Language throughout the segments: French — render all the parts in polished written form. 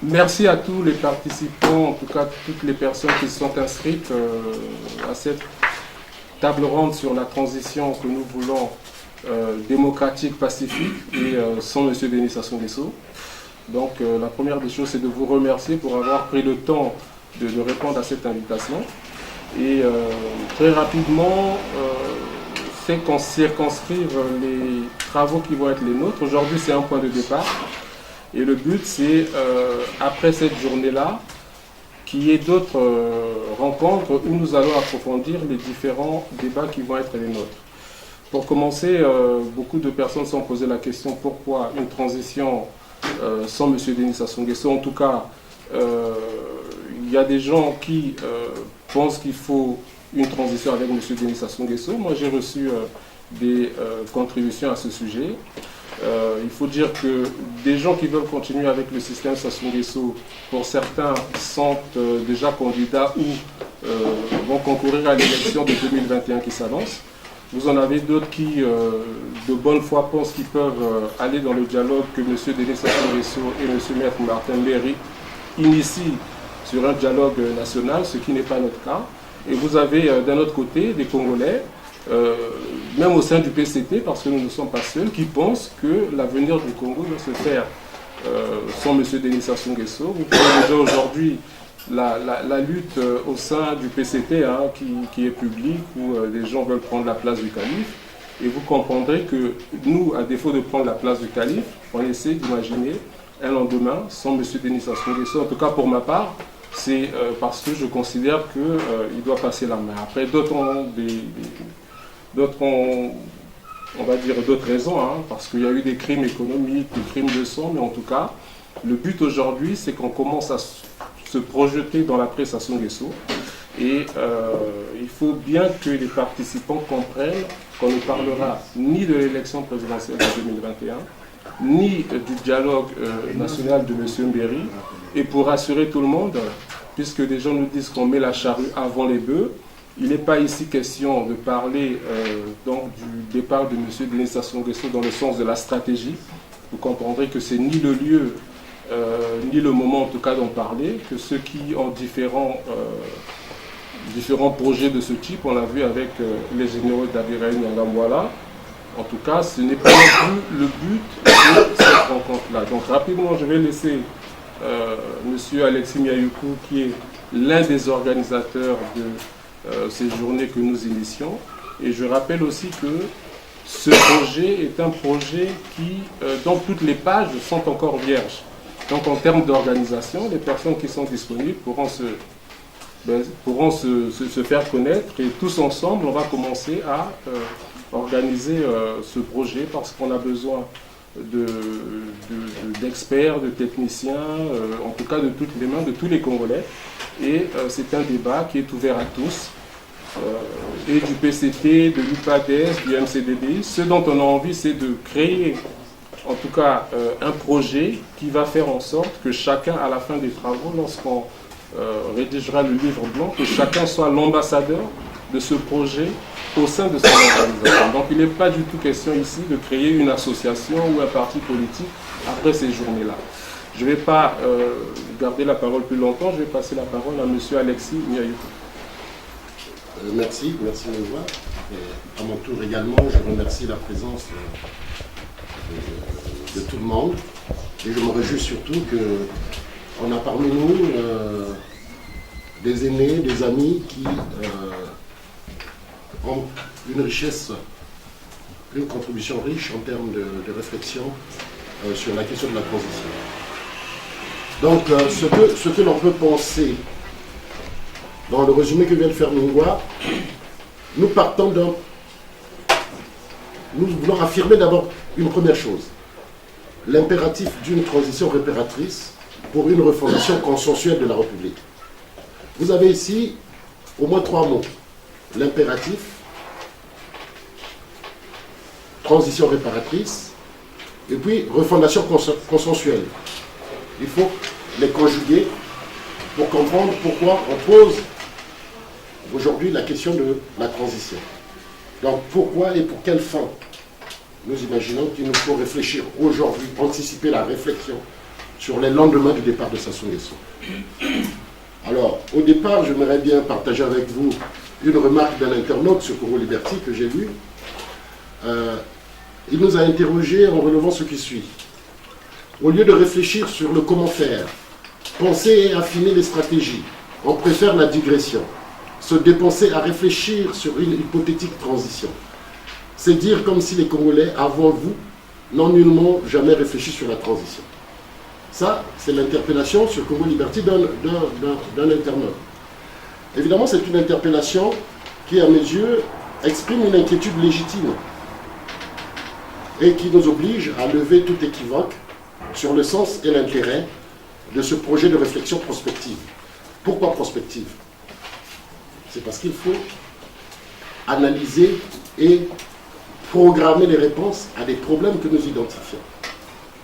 Merci à tous les participants, en tout cas toutes les personnes qui se sont inscrites à cette table ronde sur la transition que nous voulons démocratique, pacifique et sans M. Denis Sassou Nguesso. Donc la première des choses, c'est de vous remercier pour avoir pris le temps de répondre à cette invitation. Et très rapidement, c'est qu'on circonscrive les travaux qui vont être les nôtres. Aujourd'hui, c'est un point de départ. Et le but, c'est, après cette journée-là, qu'il y ait d'autres rencontres où nous allons approfondir les différents débats qui vont être les nôtres. Pour commencer, beaucoup de personnes se sont posé la question pourquoi une transition sans M. Denis Sassou Nguesso. En tout cas, il y a des gens qui pensent qu'il faut une transition avec M. Denis Sassou Nguesso. Moi, j'ai reçu des contributions à ce sujet. Il faut dire que des gens qui veulent continuer avec le système Sassou Nguesso, pour certains, sont déjà candidats ou vont concourir à l'élection de 2021 qui s'annonce. Vous en avez d'autres qui, de bonne foi, pensent qu'ils peuvent aller dans le dialogue que M. Denis Sassou Nguesso et M. Maître Martin Méry initient sur un dialogue national, ce qui n'est pas notre cas. Et vous avez d'un autre côté des Congolais, même au sein du PCT, parce que nous ne sommes pas seuls, qui pensent que l'avenir du Congo doit se faire sans M. Denis Sassou Nguesso. Vous voyez déjà aujourd'hui la lutte au sein du PCT qui est publique, où les gens veulent prendre la place du calife. Et vous comprendrez que nous, à défaut de prendre la place du calife, on essaie d'imaginer un lendemain sans M. Denis Sassou Nguesso. En tout cas, pour ma part, c'est parce que je considère qu'il doit passer la main. Après, d'autres ont on va dire d'autres raisons, parce qu'il y a eu des crimes économiques, des crimes de sang, mais en tout cas, le but aujourd'hui, c'est qu'on commence à se projeter dans l'après Sassou Nguesso. Et il faut bien que les participants comprennent qu'on ne parlera ni de l'élection présidentielle de 2021, ni du dialogue national de M. Mbéry. Et pour rassurer tout le monde, puisque les gens nous disent qu'on met la charrue avant les bœufs, il n'est pas ici question de parler donc du départ de M. Denis Sassou Nguesso dans le sens de la stratégie. Vous comprendrez que ce n'est ni le lieu, ni le moment en tout cas d'en parler, que ceux qui ont différents projets de ce type, on l'a vu avec les généraux d'Abiraï Nyangambwala. En tout cas, ce n'est pas non plus le but de cette rencontre-là. Donc rapidement, je vais laisser M. Alexis Miayoukou, qui est l'un des organisateurs de ces journées que nous initions. Et je rappelle aussi que ce projet est un projet qui, dont toutes les pages sont encore vierges. Donc en termes d'organisation, les personnes qui sont disponibles pourront se faire connaître et tous ensemble, on va commencer à organiser ce projet parce qu'on a besoin d'experts, de techniciens, en tout cas de toutes les mains de tous les Congolais. Et c'est un débat qui est ouvert à tous, et du PCT, de l'UPADES, du MCDD. Ce dont on a envie, c'est de créer, en tout cas, un projet qui va faire en sorte que chacun, à la fin des travaux, lorsqu'on rédigera le livre blanc, que chacun soit l'ambassadeur de ce projet au sein de son organisation. Donc il n'est pas du tout question ici de créer une association ou un parti politique après ces journées-là. Je ne vais pas garder la parole plus longtemps, je vais passer la parole à M. Alexis Miayoukou. Merci Mouva. À mon tour également, je remercie la présence de tout le monde. Et je me réjouis surtout qu'on a parmi nous des aînés, des amis qui ont une richesse, une contribution riche en termes de réflexion sur la question de la transition. Donc, ce que l'on peut penser dans le résumé que vient de faire Mingwa, nous partons d'un... Nous voulons affirmer d'abord une première chose, l'impératif d'une transition réparatrice pour une refondation consensuelle de la République. Vous avez ici, au moins 3 mots. L'impératif, transition réparatrice, et puis refondation consensuelle. Il faut les conjuguer pour comprendre pourquoi on pose aujourd'hui la question de la transition. Donc pourquoi et pour quelle fin? Nous imaginons qu'il nous faut réfléchir aujourd'hui, anticiper la réflexion sur les lendemains du départ de Sassou Nguesso. Alors, au départ, j'aimerais bien partager avec vous une remarque d'un internaute sur Congo Liberty que j'ai lu. Il nous a interrogés en relevant ce qui suit. Au lieu de réfléchir sur le comment faire, penser et affiner les stratégies, on préfère la digression. Se dépenser à réfléchir sur une hypothétique transition. C'est dire comme si les Congolais, avant vous, n'ont nullement jamais réfléchi sur la transition. Ça, c'est l'interpellation sur Congo Liberty d'un internaute. Évidemment, c'est une interpellation qui, à mes yeux, exprime une inquiétude légitime et qui nous oblige à lever tout équivoque sur le sens et l'intérêt de ce projet de réflexion prospective. Pourquoi prospective? C'est parce qu'il faut analyser et programmer les réponses à des problèmes que nous identifions.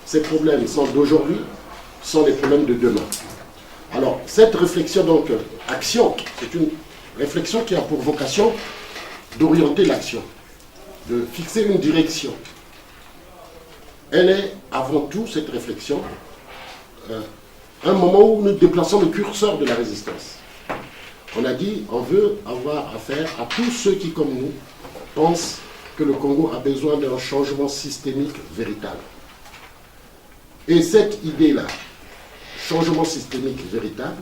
Ces problèmes sont d'aujourd'hui, sont les problèmes de demain. Alors, cette réflexion, donc, action, c'est une réflexion qui a pour vocation d'orienter l'action, de fixer une direction. Elle est, avant tout, cette réflexion, un moment où nous déplaçons le curseur de la résistance. On a dit, on veut avoir affaire à tous ceux qui, comme nous, pensent que le Congo a besoin d'un changement systémique véritable. Et cette idée-là, changement systémique véritable,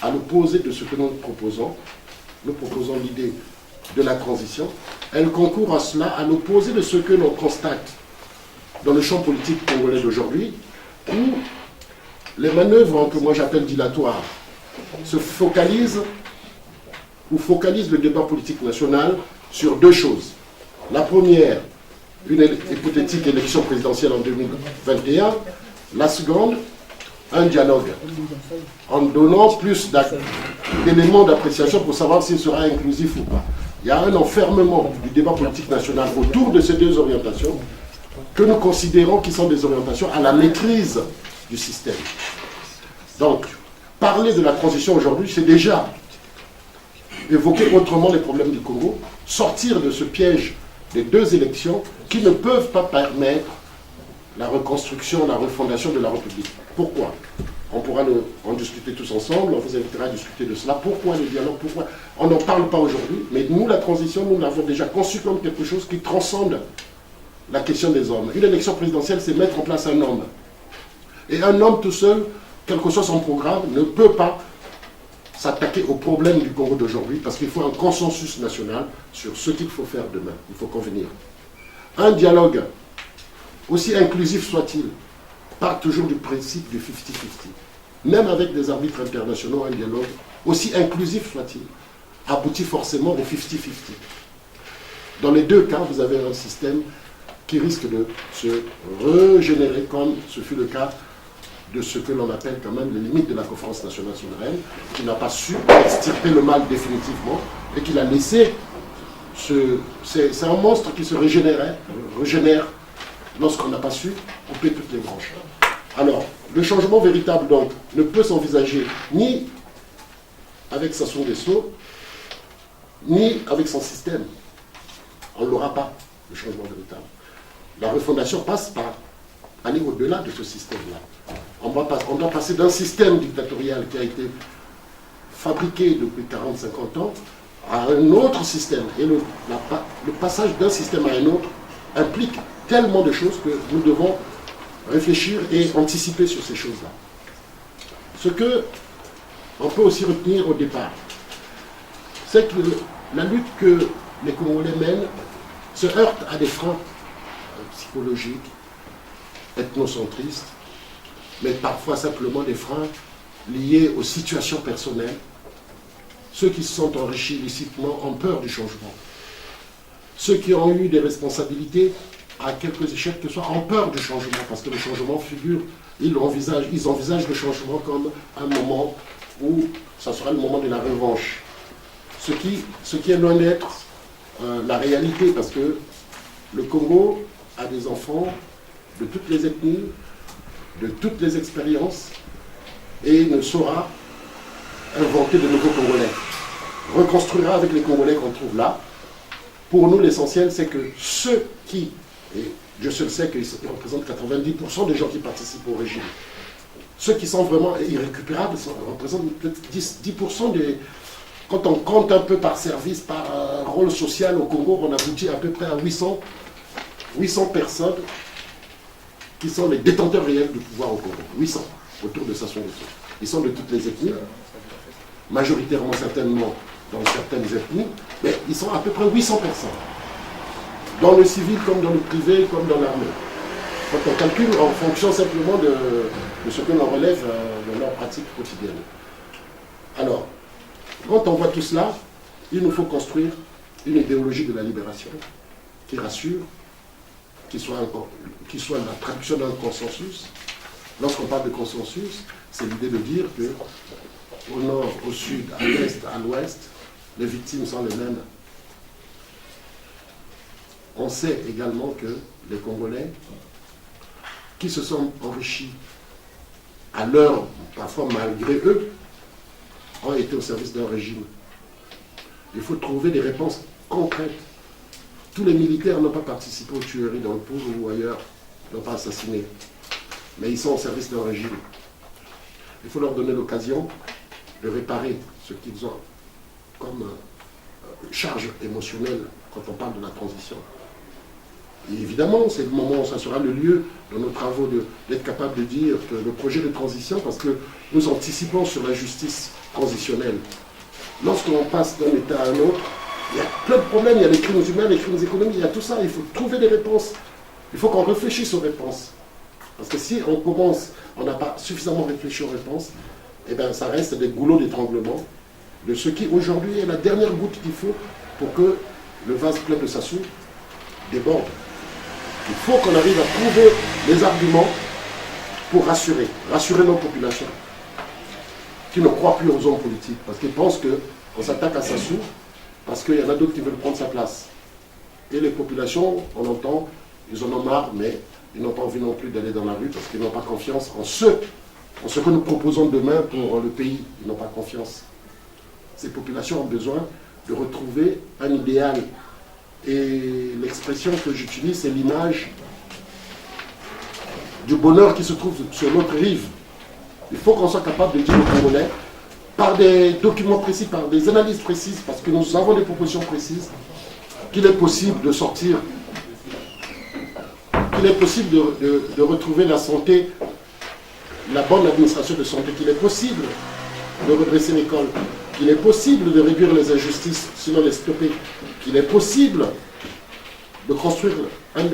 à l'opposé de ce que nous proposons l'idée de la transition, elle concourt à cela, à l'opposé de ce que l'on constate dans le champ politique congolais d'aujourd'hui, où les manœuvres que moi j'appelle dilatoires se focalisent le débat politique national sur 2 choses. La première, une hypothétique élection présidentielle en 2021. La seconde, un dialogue, en donnant plus d'éléments d'appréciation pour savoir s'il sera inclusif ou pas. Il y a un enfermement du débat politique national autour de ces 2 orientations que nous considérons qui sont des orientations à la maîtrise du système. Donc, parler de la transition aujourd'hui, c'est déjà évoquer autrement les problèmes du Congo, sortir de ce piège des 2 élections qui ne peuvent pas permettre la reconstruction, la refondation de la République. Pourquoi? On pourra en discuter tous ensemble, on vous invitera à discuter de cela. Pourquoi le dialogue? Pourquoi on n'en parle pas aujourd'hui? Mais nous, la transition, nous l'avons déjà conçue comme quelque chose qui transcende la question des hommes. Une élection présidentielle, c'est mettre en place un homme. Et un homme tout seul, quel que soit son programme, ne peut pas s'attaquer aux problèmes du Congo d'aujourd'hui, parce qu'il faut un consensus national sur ce qu'il faut faire demain. Il faut convenir. Un dialogue, aussi inclusif soit-il, part toujours du principe du 50-50. Même avec des arbitres internationaux, un dialogue, aussi inclusif soit-il, aboutit forcément au 50-50. Dans les 2 cas, vous avez un système qui risque de se régénérer, comme ce fut le cas de ce que l'on appelle quand même les limites de la conférence nationale souveraine, qui n'a pas su extirper le mal définitivement et qui l'a laissé. C'est un monstre qui se régénère lorsqu'on n'a pas su couper toutes les branches. Alors, le changement véritable, donc, ne peut s'envisager ni avec Sassou Nguesso, ni avec son système. On ne l'aura pas, le changement véritable. La refondation passe par aller au-delà de ce système-là. On doit passer d'un système dictatorial qui a été fabriqué depuis 40-50 ans à un autre système. Et le passage d'un système à un autre implique tellement de choses que nous devons réfléchir et anticiper sur ces choses-là. Ce que on peut aussi retenir au départ, c'est que la lutte que les Congolais mènent se heurte à des freins psychologiques, ethnocentristes, mais parfois simplement des freins liés aux situations personnelles. Ceux qui se sont enrichis illicitement ont peur du changement. Ceux qui ont eu des responsabilités, à quelques échecs que ce soit, ont peur du changement, parce que le changement figure, ils envisagent le changement comme un moment où ça sera le moment de la revanche. Ce qui est loin d'être la réalité, parce que le Congo a des enfants de toutes les ethnies, de toutes les expériences, et ne saura inventer de nouveaux Congolais. Reconstruira avec les Congolais qu'on trouve là. Pour nous, l'essentiel, c'est que ceux qui, et Dieu seul sait qu'ils représentent 90% des gens qui participent au régime, ceux qui sont vraiment irrécupérables représentent peut-être 10% des... Quand on compte un peu par service, par rôle social au Congo, on aboutit à peu près à 800 personnes qui sont les détenteurs réels du pouvoir au Congo. 800 autour de Sassou Nguesso. Ils sont de toutes les ethnies, majoritairement certainement dans certaines ethnies, mais ils sont à peu près 800 personnes. Dans le civil, comme dans le privé, comme dans l'armée. Quand on calcule en fonction simplement de ce que l'on relève de leur pratique quotidienne. Alors, quand on voit tout cela, il nous faut construire une idéologie de la libération qui rassure, qui soit la traduction d'un consensus. Lorsqu'on parle de consensus, c'est l'idée de dire que au nord, au sud, à l'est, à l'ouest, les victimes sont les mêmes. On sait également que les Congolais qui se sont enrichis à l'heure, parfois malgré eux, ont été au service d'un régime. Il faut trouver des réponses concrètes. Tous les militaires n'ont pas participé aux tueries dans le Poul ou ailleurs, n'ont pas assassiné. Mais ils sont au service d'un régime. Il faut leur donner l'occasion de réparer ce qu'ils ont comme charge émotionnelle quand on parle de la transition. Et évidemment, c'est le moment, ça sera le lieu dans nos travaux d'être capable de dire que le projet de transition, parce que nous anticipons sur la justice transitionnelle. Lorsqu'on passe d'un État à un autre, il y a plein de problèmes, il y a les crimes humains, les crimes économiques, il y a tout ça, il faut trouver des réponses. Il faut qu'on réfléchisse aux réponses. Parce que si on commence, on n'a pas suffisamment réfléchi aux réponses, eh bien ça reste des goulots d'étranglement de ce qui aujourd'hui est la dernière goutte qu'il faut pour que le vase plein de Sassou déborde. Il faut qu'on arrive à trouver les arguments pour rassurer nos populations qui ne croient plus aux hommes politiques, parce qu'ils pensent qu'on s'attaque à Sassou, parce qu'il y en a d'autres qui veulent prendre sa place. Et les populations, on entend, ils en ont marre, mais ils n'ont pas envie non plus d'aller dans la rue, parce qu'ils n'ont pas confiance en ce que nous proposons demain pour le pays. Ils n'ont pas confiance. Ces populations ont besoin de retrouver un idéal. Et l'expression que j'utilise, c'est l'image du bonheur qui se trouve sur l'autre rive. Il faut qu'on soit capable de dire aux Congolais, par des documents précis, par des analyses précises, parce que nous avons des propositions précises, qu'il est possible de sortir, qu'il est possible de retrouver la santé, la bonne administration de santé, qu'il est possible de redresser l'école, qu'il est possible de réduire les injustices, sinon les stopper, qu'il est possible de construire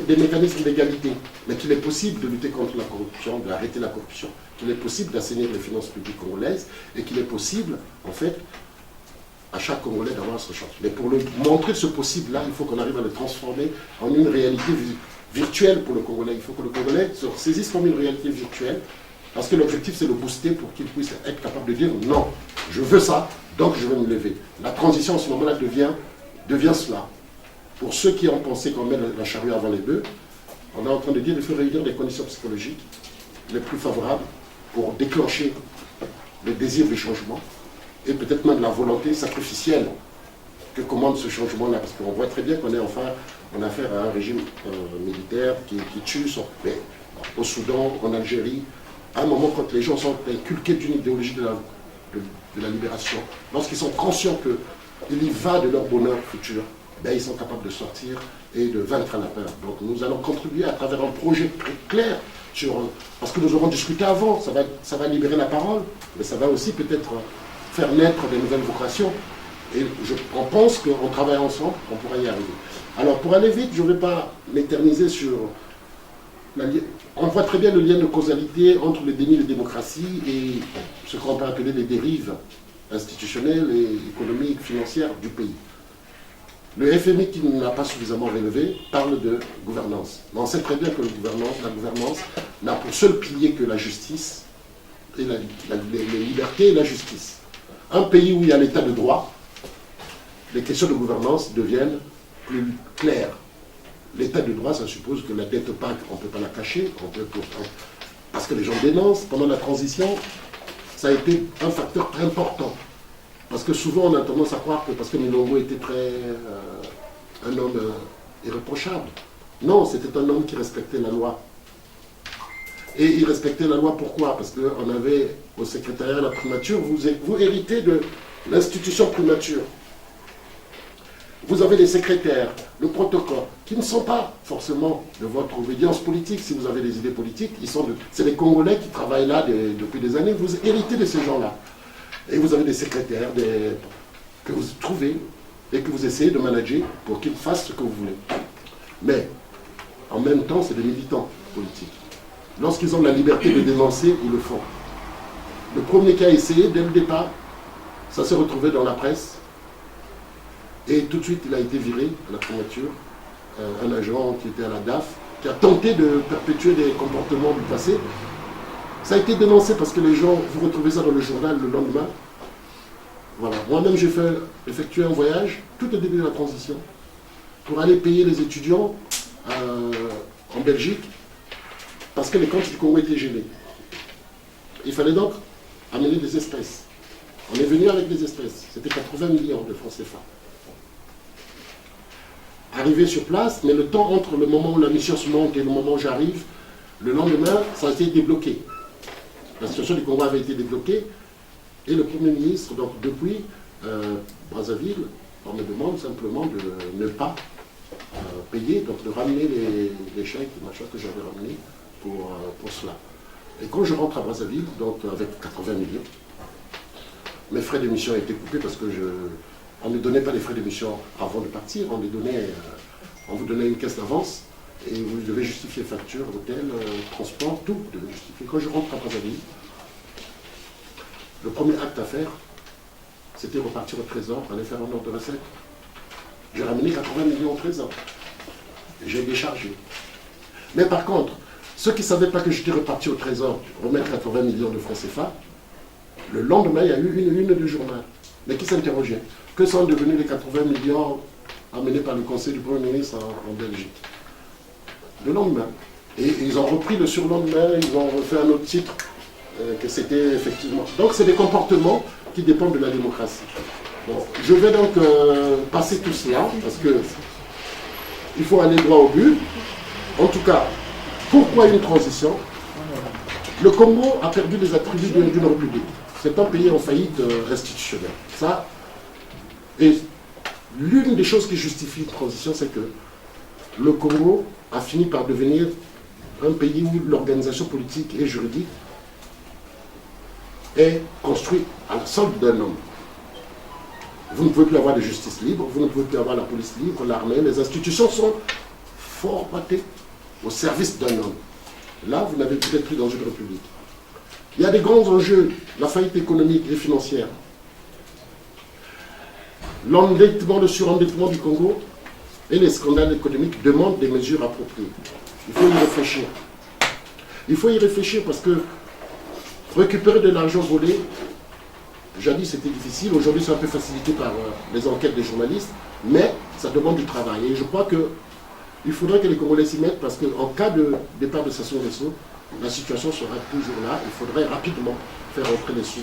des mécanismes d'égalité, mais qu'il est possible de lutter contre la corruption, d'arrêter la corruption, qu'il est possible d'assainir les finances publiques congolaises, et qu'il est possible, en fait, à chaque Congolais d'avoir ce chance. Mais pour montrer ce possible-là, il faut qu'on arrive à le transformer en une réalité virtuelle pour le Congolais. Il faut que le Congolais se saisisse comme une réalité virtuelle, parce que l'objectif, c'est de booster pour qu'il puisse être capable de dire « Non, je veux ça, donc je vais me lever ». La transition, à ce moment-là, devient cela. Pour ceux qui ont pensé qu'on met la charrue avant les bœufs, on est en train de dire qu'il faut réunir des conditions psychologiques les plus favorables pour déclencher le désir du changement et peut-être même la volonté sacrificielle que commande ce changement-là. Parce qu'on voit très bien qu'on est enfin en affaire à un régime militaire qui tue, mais au Soudan, en Algérie, à un moment quand les gens sont inculqués d'une idéologie de la libération, lorsqu'ils sont conscients qu'il y va de leur bonheur futur, ben, ils sont capables de sortir et de vaincre la peur. Donc nous allons contribuer à travers un projet très clair, parce que nous aurons discuté avant, ça va libérer la parole, mais ça va aussi peut-être faire naître des nouvelles vocations. Et on pense qu'en travaillant ensemble, on pourra y arriver. Alors pour aller vite, je ne vais pas m'éterniser sur... On voit très bien le lien de causalité entre le déni de démocratie et ce qu'on peut appeler les dérives institutionnelles et économiques, financières du pays. Le FMI, qui n'a pas suffisamment relevé, parle de gouvernance. Mais on sait très bien que la gouvernance n'a pour seul pilier que la justice, et les libertés et la justice. Un pays où il y a l'état de droit, les questions de gouvernance deviennent plus claires. L'état de droit, ça suppose que la dette opaque, on ne peut pas la cacher, parce que les gens dénoncent. Pendant la transition, ça a été un facteur important. Parce que souvent, on a tendance à croire que parce que Milongo était un homme irréprochable. Non, c'était un homme qui respectait la loi. Et il respectait la loi pourquoi? Parce qu'on avait au secrétariat la primature, vous héritez de l'institution primature. Vous avez les secrétaires, le protocole, qui ne sont pas forcément de votre obédience politique. Si vous avez des idées politiques, c'est les Congolais qui travaillent là depuis des années. Vous héritez de ces gens-là. Et vous avez des secrétaires que vous trouvez et que vous essayez de manager pour qu'ils fassent ce que vous voulez. Mais, en même temps, c'est des militants politiques. Lorsqu'ils ont la liberté de dénoncer, ils le font. Le premier qui a essayé, dès le départ, ça s'est retrouvé dans la presse. Et tout de suite, il a été viré à la primature. Un agent qui était à la DAF, qui a tenté de perpétuer des comportements du passé. Ça a été dénoncé parce que les gens, vous retrouvez ça dans le journal le lendemain. Voilà. Moi-même, j'ai effectué un voyage, tout au début de la transition, pour aller payer les étudiants en Belgique, parce que les comptes du Congo étaient gelés. Il fallait donc amener des espèces. On est venu avec des espèces. C'était 80 millions de francs CFA. Arrivé sur place, mais le temps entre le moment où la mission se monte et le moment où j'arrive, le lendemain, ça a été débloqué. La situation du Congo avait été débloquée, et le Premier ministre, donc depuis Brazzaville, on me demande simplement de ne pas payer, donc de ramener les chèques, les machins que j'avais ramenés pour cela. Et quand je rentre à Brazzaville, donc avec 80 millions, mes frais d'émission ont été coupés parce que on ne donnait pas les frais d'émission avant de partir, on vous donnait une caisse d'avance et vous devez justifier facture, hôtel, transport, tout, vous devez justifier. Quand je rentre à Brazzaville, le premier acte à faire, c'était repartir au trésor, aller faire un ordre de recette. J'ai ramené 80 millions au trésor. J'ai déchargé. Mais par contre, ceux qui ne savaient pas que j'étais reparti au trésor, remettre 80 millions de francs CFA, le lendemain, il y a eu une du journal, mais qui s'interrogeait. Que sont devenus les 80 millions amenés par le Conseil du Premier ministre en Belgique? Le lendemain. Et ils ont repris le surlendemain, ils ont refait un autre titre, que c'était effectivement... Donc c'est des comportements qui dépendent de la démocratie. Bon, je vais donc passer tout cela, parce que il faut aller droit au but. En tout cas, pourquoi une transition? Le Congo a perdu les attributs d'une république. C'est un pays en faillite institutionnelle. Ça, et l'une des choses qui justifie une transition, c'est que le Congo a fini par devenir un pays où l'organisation politique et juridique est construite à la solde d'un homme. Vous ne pouvez plus avoir de justice libre, vous ne pouvez plus avoir la police libre, l'armée, les institutions sont formatées au service d'un homme. Là, vous n'avez peut-être plus dans une république. Il y a des grands enjeux, la faillite économique et financière, l'endettement, le surendettement du Congo et les scandales économiques demandent des mesures appropriées. Il faut y réfléchir. Il faut y réfléchir parce que récupérer de l'argent volé, jadis c'était difficile, aujourd'hui c'est un peu facilité par les enquêtes des journalistes, mais ça demande du travail. Et je crois qu'il faudrait que les Congolais s'y mettent parce qu'en cas de départ de Sassou Nguesso, la situation sera toujours là. Il faudrait rapidement faire entrer les sous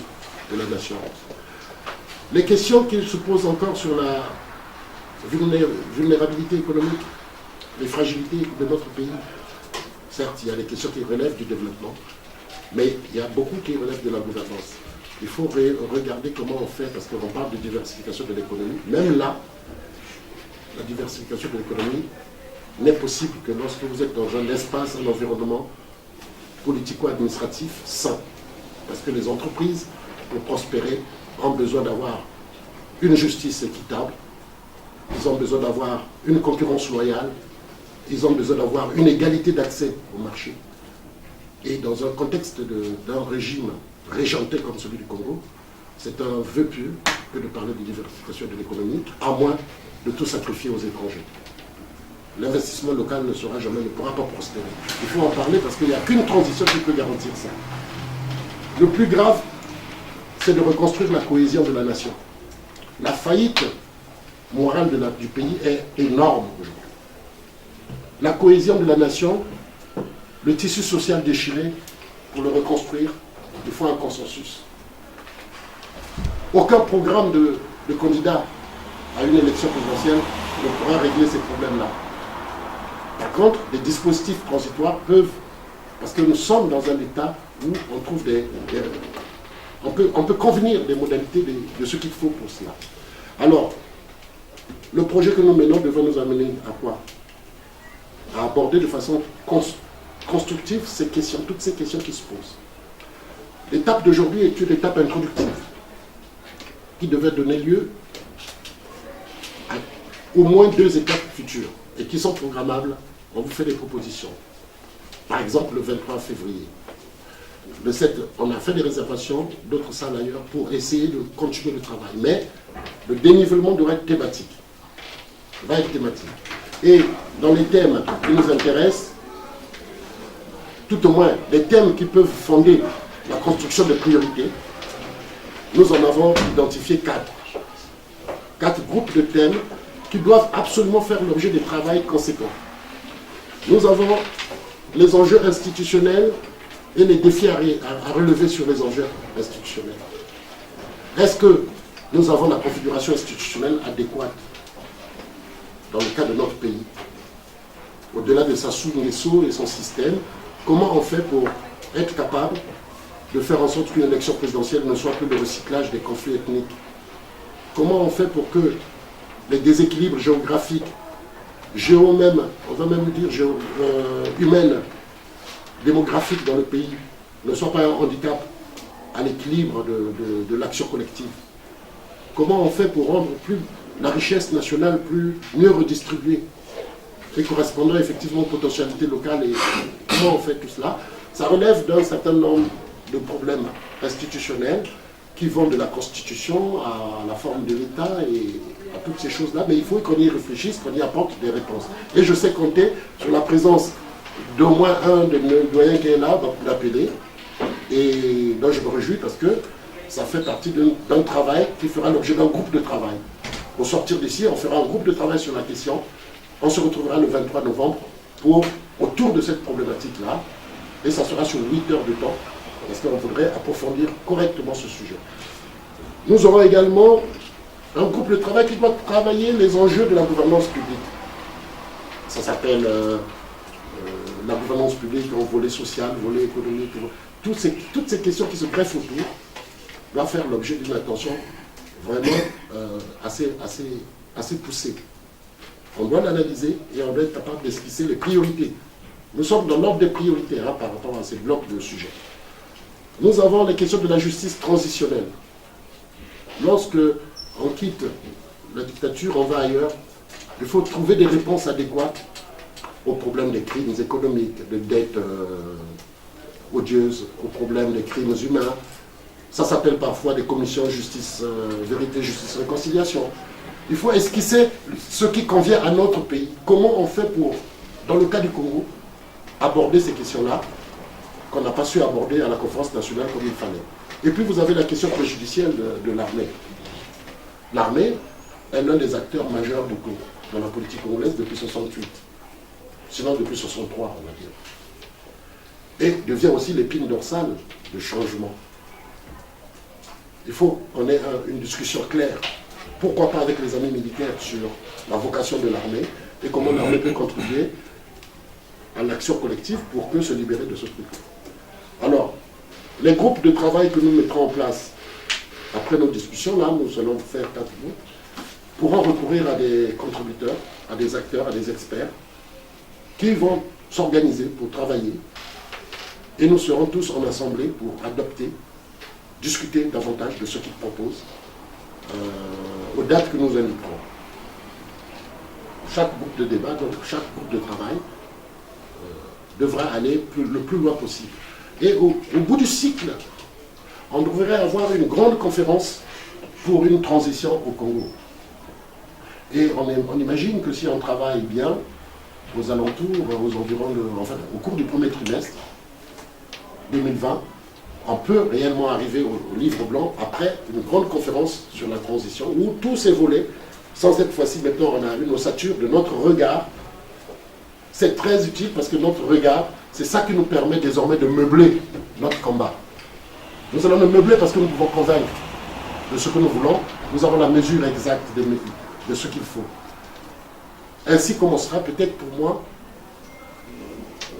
de la nation. Les questions qui se posent encore sur la vulnérabilité économique, les fragilités de notre pays, certes, il y a des questions qui relèvent du développement, mais il y a beaucoup qui relèvent de la gouvernance. Il faut regarder comment on fait, parce qu'on parle de diversification de l'économie. Même là, la diversification de l'économie n'est possible que lorsque vous êtes dans un espace, un environnement politico-administratif sain. Parce que les entreprises, pour prospérer, ont besoin d'avoir une justice équitable, ils ont besoin d'avoir une concurrence loyale, ils ont besoin d'avoir une égalité d'accès au marché. Et dans un contexte d'un régime régenté comme celui du Congo, c'est un vœu pieux que de parler de diversification de l'économie, à moins de tout sacrifier aux étrangers. L'investissement local ne pourra pas prospérer. Il faut en parler parce qu'il n'y a qu'une transition qui peut garantir ça. Le plus grave, c'est de reconstruire la cohésion de la nation. La faillite morale du pays est énorme aujourd'hui. La cohésion de la nation, le tissu social déchiré, pour le reconstruire, il faut un consensus. Aucun programme de candidat à une élection présidentielle ne pourra régler ces problèmes-là. Par contre, les dispositifs transitoires peuvent, parce que nous sommes dans un état où on trouve on peut convenir des modalités de ce qu'il faut pour cela. Alors, le projet que nous menons devrait nous amener à quoi? À aborder de façon constructive ces questions, toutes ces questions qui se posent. L'étape d'aujourd'hui est une étape introductive qui devait donner lieu à au moins 2 étapes futures et qui sont programmables. On vous fait des propositions. Par exemple, le 23 février. Le 7, on a fait des réservations, d'autres salles ailleurs, pour essayer de continuer le travail. Mais le dénivellement doit être thématique. Va être thématique. Et dans les thèmes qui nous intéressent, tout au moins les thèmes qui peuvent fonder la construction de priorités, nous en avons identifié 4. 4 groupes de thèmes qui doivent absolument faire l'objet de travail conséquents. Nous avons les enjeux institutionnels et les défis à relever sur les enjeux institutionnels. Est-ce que nous avons la configuration institutionnelle adéquate dans le cas de notre pays? Au-delà de sa sous-NESO et son système, comment on fait pour être capable de faire en sorte qu'une élection présidentielle ne soit plus le recyclage des conflits ethniques? Comment on fait pour que les déséquilibres géographiques, on va même dire humaines, démographiques dans le pays, ne soient pas un handicap à l'équilibre de l'action collective? Comment on fait pour rendre la richesse nationale mieux redistribuée et correspondant effectivement aux potentialités locales? Et comment on fait tout cela? Ça relève d'un certain nombre de problèmes institutionnels qui vont de la Constitution à la forme de l'État et à toutes ces choses-là, mais il faut qu'on y réfléchisse, qu'on y apporte des réponses. Et je sais compter sur la présence d'au moins un de nos doyens qui est là, donc l'appeler, et donc je me réjouis parce que ça fait partie d'un travail qui fera l'objet d'un groupe de travail. Au sortir d'ici, on fera un groupe de travail sur la question, on se retrouvera le 23 novembre autour de cette problématique-là, et ça sera sur 8 heures de temps, parce qu'on voudrait approfondir correctement ce sujet. Nous aurons également un groupe de travail qui doit travailler les enjeux de la gouvernance publique. Ça s'appelle la gouvernance publique en volet social, volet économique. Toutes ces questions qui se greffent autour doivent faire l'objet d'une attention vraiment assez poussée. On doit l'analyser et on doit être capable d'esquisser les priorités. Nous sommes dans l'ordre des priorités par rapport à ces blocs de sujets. Nous avons les questions de la justice transitionnelle. Lorsque on quitte la dictature, on va ailleurs, il faut trouver des réponses adéquates aux problèmes des crimes économiques, des dettes odieuses, aux problèmes des crimes humains. Ça s'appelle parfois des commissions justice, vérité, justice, réconciliation. Il faut esquisser ce qui convient à notre pays. Comment on fait pour, dans le cas du Congo, aborder ces questions-là qu'on n'a pas su aborder à la conférence nationale comme il fallait. Et puis vous avez la question préjudicielle de l'armée. L'armée est l'un des acteurs majeurs du Congo, dans la politique congolaise depuis 1968. Sinon depuis 1963, on va dire. Et devient aussi l'épine dorsale de changement. Il faut qu'on ait une discussion claire. Pourquoi pas avec les amis militaires sur la vocation de l'armée et comment l'armée peut contribuer à l'action collective pour que se libérer de ce truc. Alors, les groupes de travail que nous mettrons en place après nos discussions, là, nous allons faire 4 groupes, pourront recourir à des contributeurs, à des acteurs, à des experts qui vont s'organiser pour travailler et nous serons tous en assemblée pour adopter, discuter davantage de ce qu'ils proposent aux dates que nous indiquerons. Chaque groupe de débat, donc chaque groupe de travail devra aller le plus loin possible. Et au bout du cycle, on devrait avoir une grande conférence pour une transition au Congo. Et on imagine que si on travaille bien, aux alentours, aux environs, au cours du premier trimestre 2020, on peut réellement arriver au livre blanc après une grande conférence sur la transition où tous ces volets, sans cette fois-ci maintenant on a une ossature de notre regard. C'est très utile parce que notre regard, c'est ça qui nous permet désormais de meubler notre combat. Nous allons le meubler parce que nous pouvons convaincre de ce que nous voulons. Nous avons la mesure exacte de ce qu'il faut. Ainsi commencera peut-être pour moi,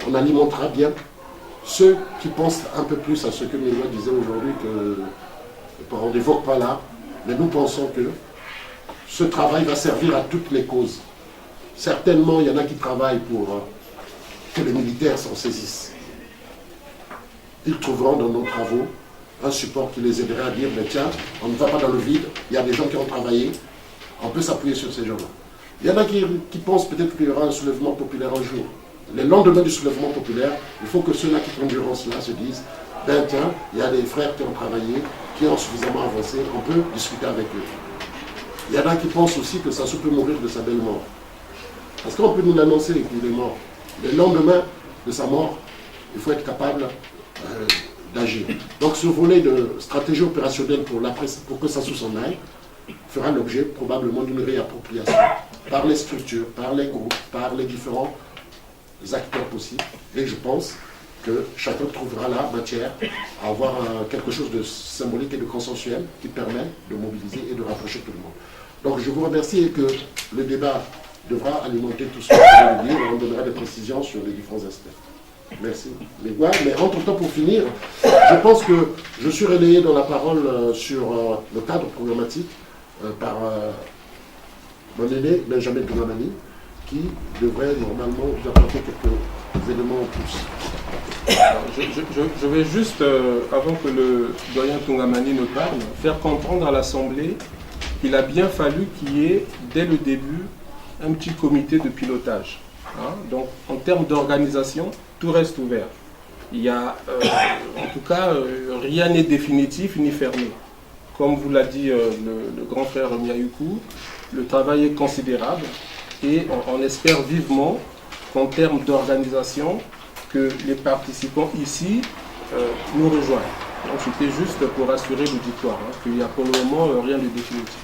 on alimentera bien ceux qui pensent un peu plus à ce que Mélois disait aujourd'hui, que on n'évoque pas là, mais nous pensons que ce travail va servir à toutes les causes. Certainement, il y en a qui travaillent pour que les militaires s'en saisissent. Ils trouveront dans nos travaux un support qui les aiderait à dire, mais tiens, on ne va pas dans le vide, il y a des gens qui ont travaillé, on peut s'appuyer sur ces gens-là. Il y en a qui pensent peut-être qu'il y aura un soulèvement populaire un jour. Le lendemain du soulèvement populaire, il faut que ceux-là qui conduiront cela se disent, ben tiens, il y a des frères qui ont travaillé, qui ont suffisamment avancé, on peut discuter avec eux. Il y en a qui pensent aussi que Sassou peut mourir de sa belle mort. Parce qu'on peut nous l'annoncer qu'il est mort. Le lendemain de sa mort, il faut être capable d'agir. Donc ce volet de stratégie opérationnelle pour que Sassou s'en aille fera l'objet probablement d'une réappropriation par les structures, par les groupes, par les différents acteurs possibles. Et je pense que chacun trouvera là matière à avoir quelque chose de symbolique et de consensuel qui permet de mobiliser et de rapprocher tout le monde. Donc je vous remercie et que le débat devra alimenter tout ce que je vais dire et on donnera des précisions sur les différents aspects. Merci. Mais entre-temps, pour finir, je pense que je suis relayé dans la parole sur le cadre programmatique par mon aîné Benjamin Toungamani, qui devrait normalement vous apporter quelques éléments en plus. Alors, je vais juste, avant que le doyen Toungamani ne parle, faire comprendre à l'Assemblée qu'il a bien fallu qu'il y ait, dès le début, un petit comité de pilotage. Hein. Donc, en termes d'organisation, tout reste ouvert. Il y a, en tout cas, rien n'est définitif ni fermé. Comme vous l'a dit le grand frère Miaoukou, le travail est considérable et on espère vivement qu'en termes d'organisation, que les participants ici nous rejoignent. Donc c'était juste pour assurer l'auditoire, hein, qu'il n'y a pour le moment rien de définitif.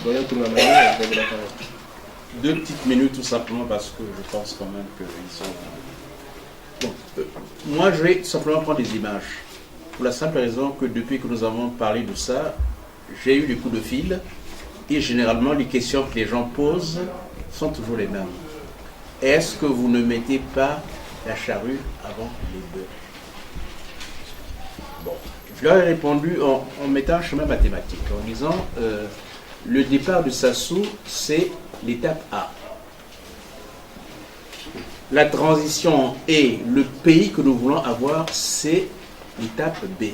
Doyen Toungamani, vous avez la parole. 2 petites minutes tout simplement parce que je pense quand même qu'ils sont... Bon, moi je vais simplement prendre des images. Pour la simple raison que depuis que nous avons parlé de ça, j'ai eu des coups de fil et généralement les questions que les gens posent sont toujours les mêmes. Est-ce que vous ne mettez pas la charrue avant les bœufs? Bon, je leur ai répondu en mettant un chemin mathématique, en disant le départ de Sassou, c'est l'étape A. La transition et le pays que nous voulons avoir, c'est l'étape B.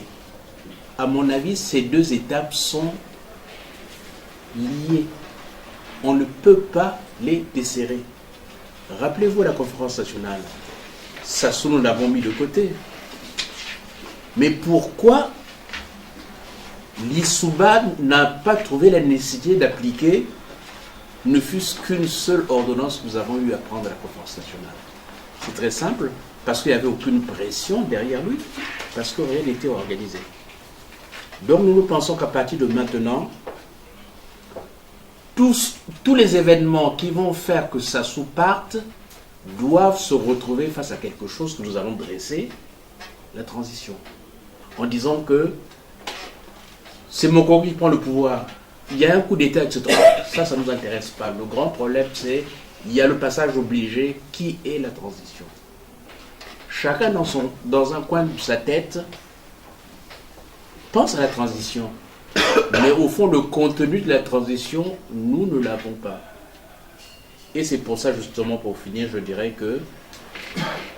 À mon avis, ces 2 étapes sont liées. On ne peut pas les desserrer. Rappelez-vous la conférence nationale. Sassou, nous l'avons mis de côté. Mais pourquoi l'ISUBA n'a pas trouvé la nécessité d'appliquer ne fût-ce qu'une seule ordonnance que nous avons eu à prendre à la conférence nationale? C'est très simple, parce qu'il n'y avait aucune pression derrière lui, parce que rien n'était organisé. Donc nous pensons qu'à partir de maintenant, tous les événements qui vont faire que Sassou parte doivent se retrouver face à quelque chose que nous allons dresser, la transition. En disant que c'est Mokoro qui prend le pouvoir, il y a un coup d'État, etc. Ça ne nous intéresse pas. Le grand problème, c'est il y a le passage obligé qui est la transition. Chacun dans un coin de sa tête pense à la transition. Mais au fond, le contenu de la transition, nous ne l'avons pas. Et c'est pour ça, justement, pour finir, je dirais que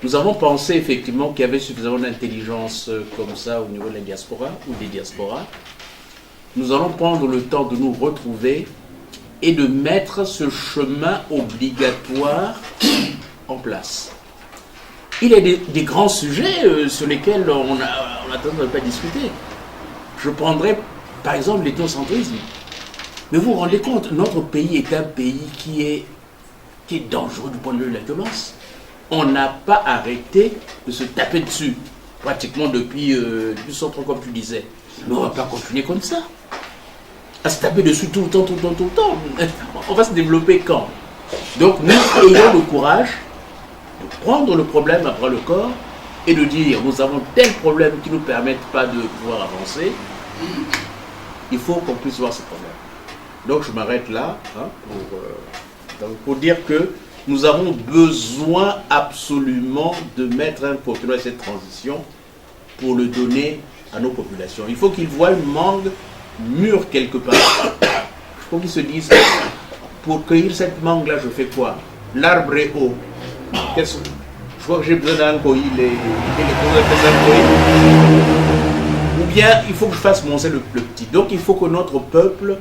nous avons pensé effectivement qu'il y avait suffisamment d'intelligence comme ça au niveau de la diaspora ou des diasporas. Nous allons prendre le temps de nous retrouver et de mettre ce chemin obligatoire en place. Il y a des grands sujets sur lesquels on a tendance à ne pas discuter. Je prendrais par exemple l'ethnocentrisme. Mais vous vous rendez compte, notre pays est un pays qui est dangereux du point de vue de la violence. On n'a pas arrêté de se taper dessus. pratiquement depuis 100 ans, comme tu disais. Mais on ne va pas continuer comme ça. À se taper dessus tout le temps, tout le temps, tout le temps. On va se développer quand? Donc nous ayons le courage de prendre le problème après le corps et de dire nous avons tel problème qui ne nous permettent pas de pouvoir avancer. Il faut qu'on puisse voir ce problème. Donc je m'arrête là pour dire que nous avons besoin absolument de mettre un portrait à cette transition pour le donner à nos populations. Il faut qu'ils voient une mangue mûre quelque part. Il faut qu'ils se disent, pour cueillir cette mangue-là, je fais quoi? L'arbre est haut. Je vois que j'ai besoin d'un coïl, ou bien il faut que je fasse monter le petit. Donc il faut que notre peuple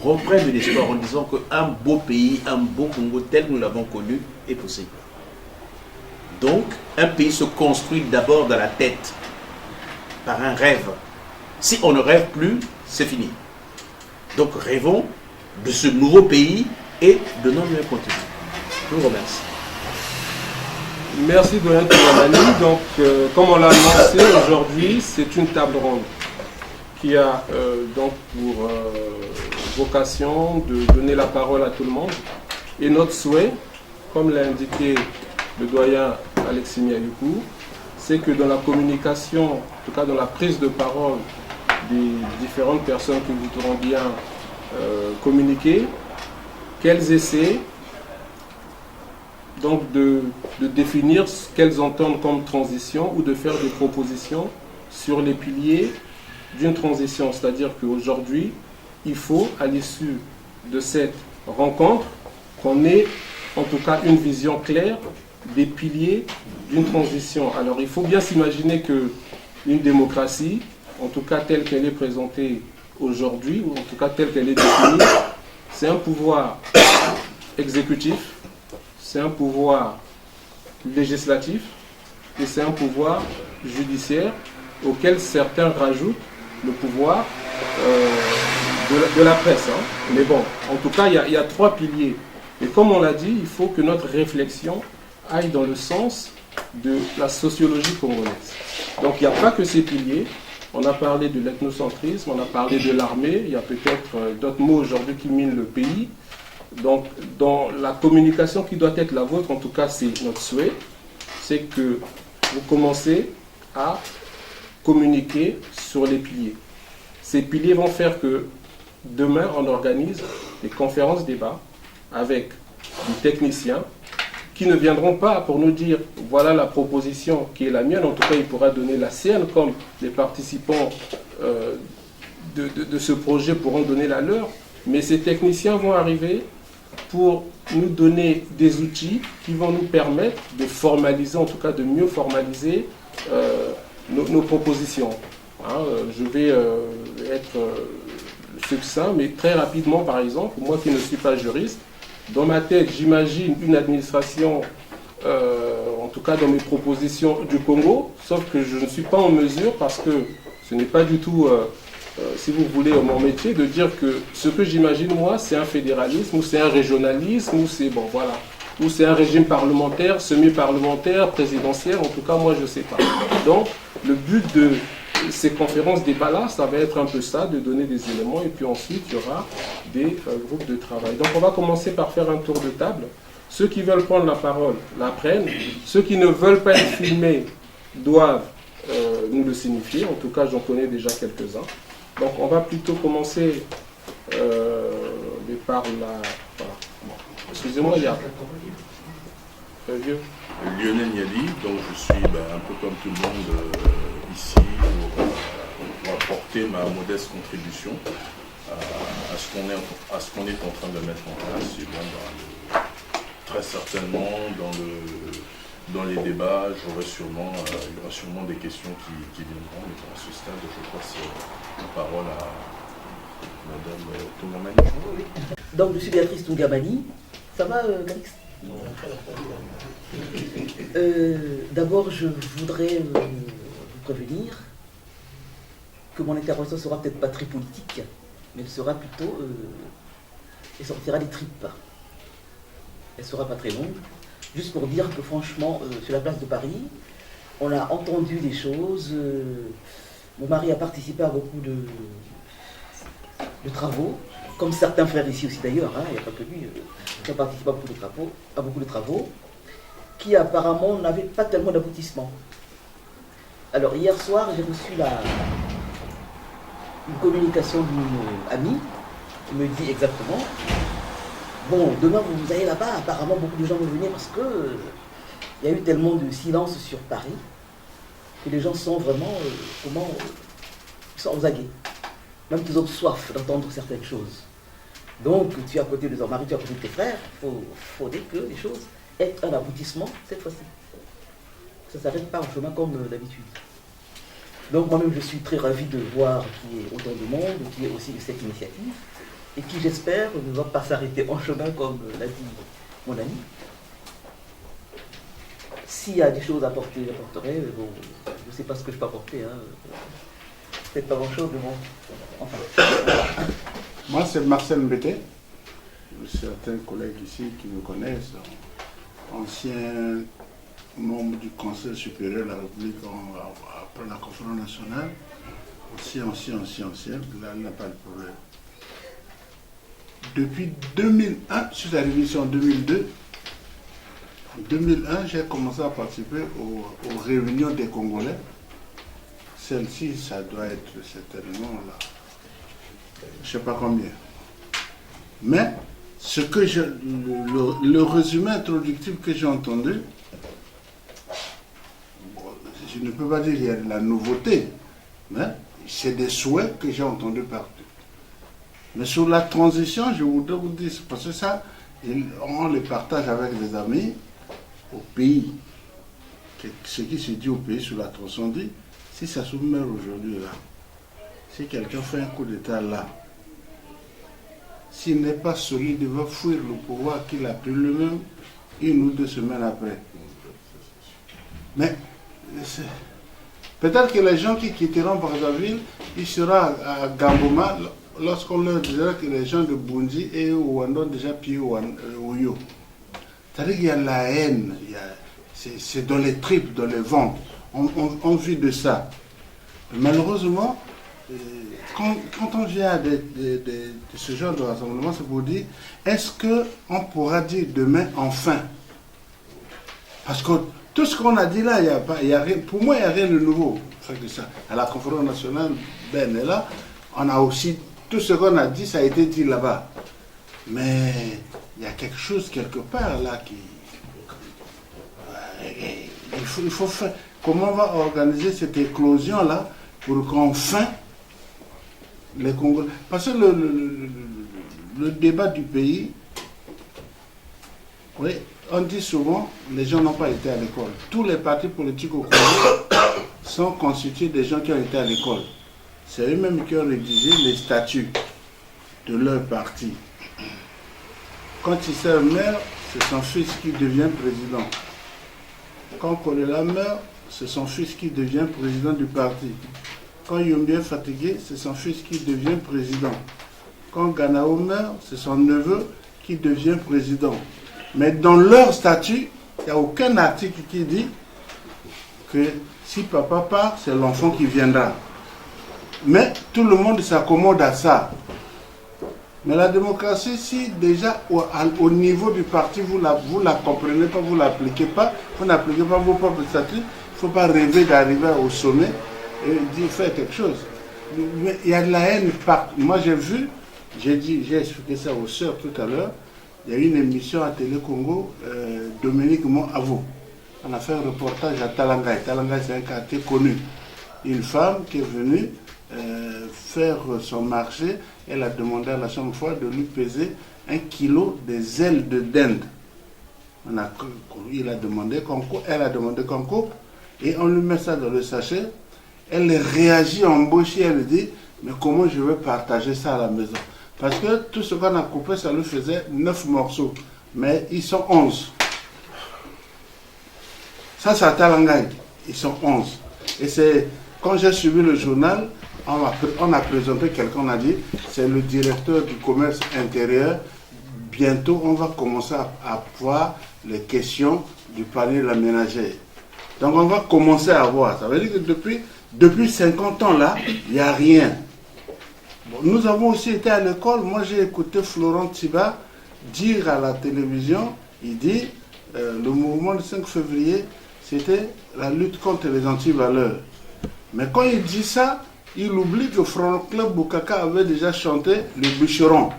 reprenne de l'espoir en disant qu'un beau pays, un beau Congo tel que nous l'avons connu est possible. Donc un pays se construit d'abord dans la tête, par un rêve. Si on ne rêve plus, c'est fini. Donc rêvons de ce nouveau pays et de nos meilleurs contenus. Je vous remercie. Merci Doyen Toumamani. Donc, comme on l'a annoncé aujourd'hui, c'est une table ronde qui a donc pour vocation de donner la parole à tout le monde. Et notre souhait, comme l'a indiqué le doyen Alexis Miayoukou, c'est que dans la communication, en tout cas dans la prise de parole des différentes personnes qui voudront bien communiquer, qu'elles essaient donc de définir ce qu'elles entendent comme transition ou de faire des propositions sur les piliers d'une transition. C'est-à-dire qu'aujourd'hui, il faut, à l'issue de cette rencontre, qu'on ait en tout cas une vision claire des piliers d'une transition. Alors il faut bien s'imaginer qu'une démocratie, en tout cas telle qu'elle est présentée aujourd'hui, ou en tout cas telle qu'elle est définie, c'est un pouvoir exécutif, c'est un pouvoir législatif et c'est un pouvoir judiciaire auquel certains rajoutent le pouvoir de la presse. Hein. Mais bon, en tout cas, il y a trois piliers. Et comme on l'a dit, il faut que notre réflexion aille dans le sens de la sociologie congolaise. Donc il n'y a pas que ces piliers. On a parlé de l'ethnocentrisme, on a parlé de l'armée, il y a peut-être d'autres mots aujourd'hui qui minent le pays. Donc dans la communication qui doit être la vôtre, en tout cas c'est notre souhait, c'est que vous commencez à communiquer sur les piliers. Ces piliers vont faire que demain on organise des conférences débats avec des techniciens qui ne viendront pas pour nous dire voilà la proposition qui est la mienne, en tout cas il pourra donner la sienne comme les participants de ce projet pourront donner la leur, mais ces techniciens vont arriver pour nous donner des outils qui vont nous permettre de formaliser, en tout cas de mieux formaliser nos propositions. Hein, je vais être succinct, mais très rapidement par exemple, moi qui ne suis pas juriste, dans ma tête, j'imagine une administration, en tout cas dans mes propositions du Congo, sauf que je ne suis pas en mesure, parce que ce n'est pas du tout, si vous voulez, mon métier, de dire que ce que j'imagine moi, c'est un fédéralisme, ou c'est un régionalisme, ou c'est, bon voilà, ou c'est un régime parlementaire, semi-parlementaire, présidentiel, en tout cas moi je ne sais pas. Donc le but de ces conférences débats-là, ça va être un peu ça, de donner des éléments, et puis ensuite il y aura des groupes de travail. Donc on va commencer par faire un tour de table. Ceux qui veulent prendre la parole la prennent. Ceux qui ne veulent pas être filmés doivent nous le signifier. En tout cas, j'en connais déjà quelques-uns. Donc on va plutôt commencer par la... Voilà. Bon. Excusez-moi, il y a... Vieux. Lionel Niali, donc je suis un peu comme tout le monde ici pour apporter ma modeste contribution à ce qu'on est en train de mettre en place. Et bon, très certainement dans les débats, il y aura sûrement des questions qui viendront, mais à ce stade, je passe la parole à Madame Toumamani. Donc je suis Béatrice Toungamani. Ça va, Calix? D'abord, je voudrais vous prévenir que mon intervention sera peut-être pas très politique, mais elle sera plutôt... elle sortira des tripes. Elle sera pas très longue. Juste pour dire que franchement, sur la place de Paris, on a entendu des choses. Mon mari a participé à beaucoup de travaux, comme certains frères ici aussi d'ailleurs, hein, il n'y a pas que lui, qui a participé à beaucoup de travaux, qui apparemment n'avaient pas tellement d'aboutissement. Alors hier soir, j'ai reçu une communication d'une amie qui me dit exactement, bon, demain vous allez là-bas, apparemment beaucoup de gens vont venir parce que il y a eu tellement de silence sur Paris que les gens sont vraiment, ils sont aux aguets. Même qu'ils ont soif d'entendre certaines choses. Donc, tu es à côté de ton mari, tu es à côté de tes frères, il faudrait que les choses aient un aboutissement cette fois-ci. Ça ne s'arrête pas en chemin comme d'habitude. Donc, moi-même, je suis très ravi de voir qu'il y ait autant de monde, qu'il y ait aussi de cette initiative, et qui, j'espère, ne va pas s'arrêter en chemin comme l'a dit mon ami. S'il y a des choses à apporter, j'apporterai. Bon, je ne sais pas ce que je peux apporter. Hein. Peut-être pas grand-chose, mais bon. Enfin. Moi, c'est Marcel Mbete. Certains collègues ici qui me connaissent, ancien membre du Conseil supérieur de la République après la conférence nationale. Aussi ancien. Là, il n'a pas de problème. Depuis 2001, je suis arrivé ici en 2002. En 2001, j'ai commencé à participer aux réunions des Congolais. Celle-ci, ça doit être certainement là, je ne sais pas combien. Mais ce que le résumé introductif que j'ai entendu, je ne peux pas dire qu'il y a de la nouveauté, mais c'est des souhaits que j'ai entendus partout. Mais sur la transition, je voudrais vous dire, parce que ça, on les partage avec les amis au pays. Ce qui se dit au pays sur la transition dit, si ça se meurt aujourd'hui là, si quelqu'un fait un coup d'État là, s'il n'est pas solide, il va fuir le pouvoir qu'il a pris lui-même 1 ou 2 semaines après. Mais peut-être que les gens qui quitteront Brazzaville, ils seront à Gamboma lorsqu'on leur dira que les gens de Bundi et Ouando ont déjà pillé Ouyo. C'est-à-dire qu'il y a la haine, c'est dans les tripes, dans les ventres. On vit de ça. Malheureusement, quand on vient de ce genre de rassemblement, c'est pour dire, est-ce qu'on pourra dire demain enfin? Parce que tout ce qu'on a dit là, y a rien, pour moi, il n'y a rien de nouveau. Ça. À la conférence nationale, Ben est là, on a aussi, tout ce qu'on a dit, ça a été dit là-bas. Mais il y a quelque chose quelque part là qui... Il faut faire... Comment on va organiser cette éclosion-là pour qu'enfin les Congolais... Parce que le débat du pays, oui, on dit souvent, les gens n'ont pas été à l'école. Tous les partis politiques au Congo sont constitués des gens qui ont été à l'école. C'est eux-mêmes qui ont rédigé les statuts de leur parti. Quand Issa meurt, c'est son fils qui devient président. Quand Kolela meurt, c'est son fils qui devient président du parti. Quand Yombi est fatigué, c'est son fils qui devient président. Quand Ganao meurt, c'est son neveu qui devient président. Mais dans leur statut, il n'y a aucun article qui dit que si papa part, c'est l'enfant qui viendra. Mais tout le monde s'accommode à ça. Mais la démocratie, si déjà au niveau du parti, vous la comprenez pas, vous l'appliquez pas, vous n'appliquez pas vos propres statuts, il ne faut pas rêver d'arriver au sommet et dire faire quelque chose. Mais il y a de la haine partout. Moi j'ai expliqué ça aux sœurs tout à l'heure, il y a eu une émission à Télé Congo, Dominique Monavo. On a fait un reportage à Talangaï. Talangaï, c'est un quartier connu. Une femme qui est venue faire son marché, elle a demandé à la chambre froide de lui peser 1 kilo des ailes de dinde. Il a demandé concours, elle a demandé concours, et on lui met ça dans le sachet. Elle réagit en bouche et elle dit, mais comment je vais partager ça à la maison? Parce que tout ce qu'on a coupé, ça lui faisait 9 morceaux, mais ils sont 11. Ça, c'est à Talangaï, ils sont 11. Et c'est, quand j'ai suivi le journal, on a présenté quelqu'un, on a dit, c'est le directeur du commerce intérieur. Bientôt, on va commencer à voir les questions du panier de la ménagère. Donc on va commencer à voir. Ça veut dire que depuis 50 ans là, il n'y a rien. Bon, nous avons aussi été à l'école. Moi j'ai écouté Florent Tiba dire à la télévision, il dit, le mouvement du 5 février, c'était la lutte contre les antivaleurs. Mais quand il dit ça, il oublie que Franklin Boukaka avait déjà chanté le bûcheron.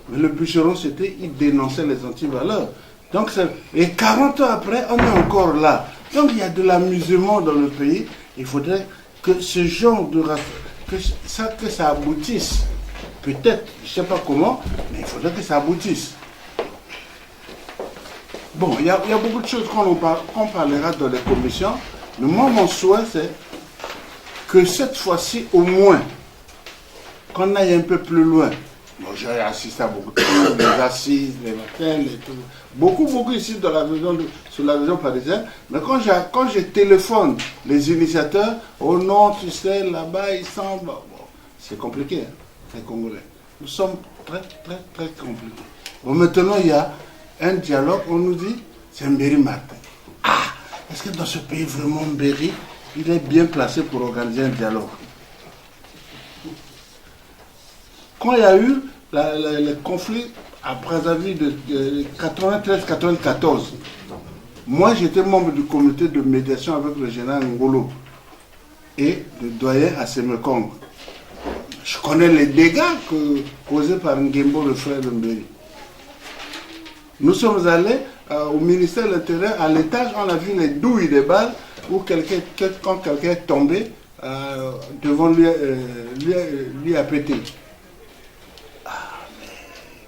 Mais le bûcheron, c'était, il dénonçait les antivaleurs. Donc, et 40 ans après, on est encore là. Donc, il y a de l'amusement dans le pays. Il faudrait que ce genre de... que ça aboutisse. Peut-être, je ne sais pas comment, mais il faudrait que ça aboutisse. Bon, il y a beaucoup de choses qu'on parlera dans les commissions. Mais moi, mon souhait, c'est que cette fois-ci, au moins, qu'on aille un peu plus loin. Bon, j'ai assisté à beaucoup de choses, les assises, les matins, et tout. Beaucoup ici dans la région sur la région parisienne. Mais quand je téléphone les initiateurs, oh non, tu sais, là-bas, ils semblent... Bon, c'est compliqué, hein, les Congolais. Nous sommes très, très, très compliqués. Bon, maintenant, il y a un dialogue, on nous dit, c'est Mbéry Martin. Ah, est-ce que dans ce pays, vraiment, Mbéry, il est bien placé pour organiser un dialogue? Quand il y a eu le conflit à Brazzaville de 93-94, moi j'étais membre du comité de médiation avec le général Ngolo et le doyen Asemekong. Je connais les dégâts causés par Ngembo, le frère de Mbéry. Nous sommes allés au ministère de l'Intérieur, à l'étage, on a vu les douilles des balles où quand quelqu'un est tombé devant lui a pété.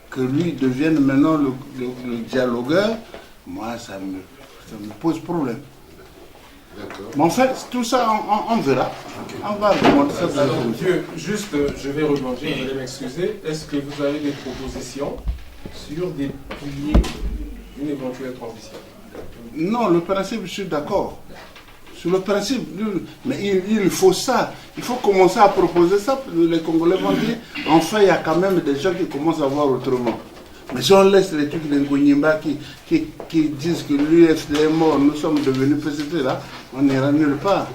Que lui devienne maintenant le dialogueur, moi ça me pose problème. Mais en fait, tout ça, on verra. Okay. On va remonter ça. Alors, juste, je vais rebondir, je vais m'excuser. Est-ce que vous avez des propositions sur des piliers d'une éventuelle transition? Non, le principe, je suis d'accord. Sur le principe, mais il faut ça. Il faut commencer à proposer ça. Les Congolais vont dire, enfin, il y a quand même des gens qui commencent à voir autrement. Mais si on laisse les trucs de Ngounyimba qui disent que l'UFD est mort, nous sommes devenus PCT là, on n'ira nulle part.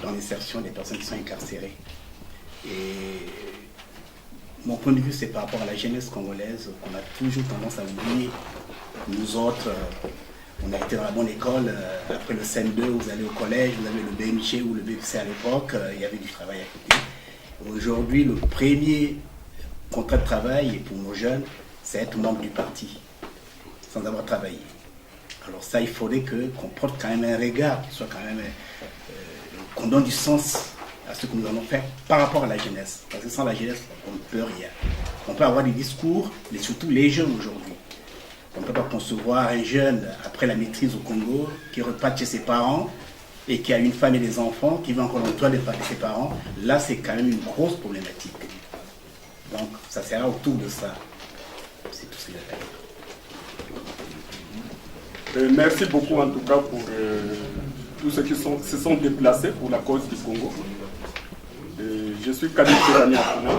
Dans l'insertion des personnes qui sont incarcérées. Et mon point de vue, c'est par rapport à la jeunesse congolaise qu'on a toujours tendance à oublier. Nous autres, on a été dans la bonne école. Après le CM2, vous allez au collège, vous avez le BMG ou le BFC à l'époque, il y avait du travail à côté. Aujourd'hui, le premier contrat de travail pour nos jeunes, c'est être membre du parti, sans avoir travaillé. Alors ça, il faudrait qu'on porte quand même un regard, qu'il soit quand même, qu'on donne du sens à ce que nous allons faire par rapport à la jeunesse. Parce que sans la jeunesse, on ne peut rien. On peut avoir des discours, mais surtout les jeunes aujourd'hui. On ne peut pas concevoir un jeune, après la maîtrise au Congo, qui repart chez ses parents et qui a une femme et des enfants, qui va encore dans le toit de ses parents. Là, c'est quand même une grosse problématique. Donc, ça sera autour de ça. C'est tout ce qu'il y a à dire. Merci beaucoup en tout cas pour tous ceux qui se sont déplacés pour la cause du Congo. Je suis Khalid Serani Afuna.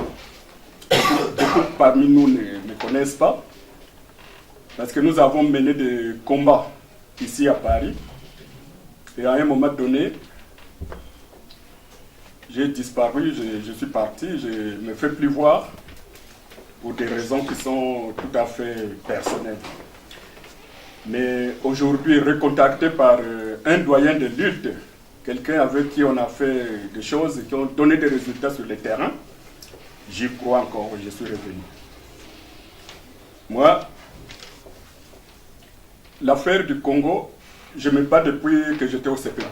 Beaucoup parmi nous ne me connaissent pas. Parce que nous avons mené des combats ici à Paris. Et à un moment donné, j'ai disparu, je suis parti, je ne me fais plus voir pour des raisons qui sont tout à fait personnelles. Mais aujourd'hui, recontacté par un doyen de lutte, quelqu'un avec qui on a fait des choses qui ont donné des résultats sur le terrain, j'y crois encore, je suis revenu. Moi, l'affaire du Congo, je me bats depuis que j'étais au CP2.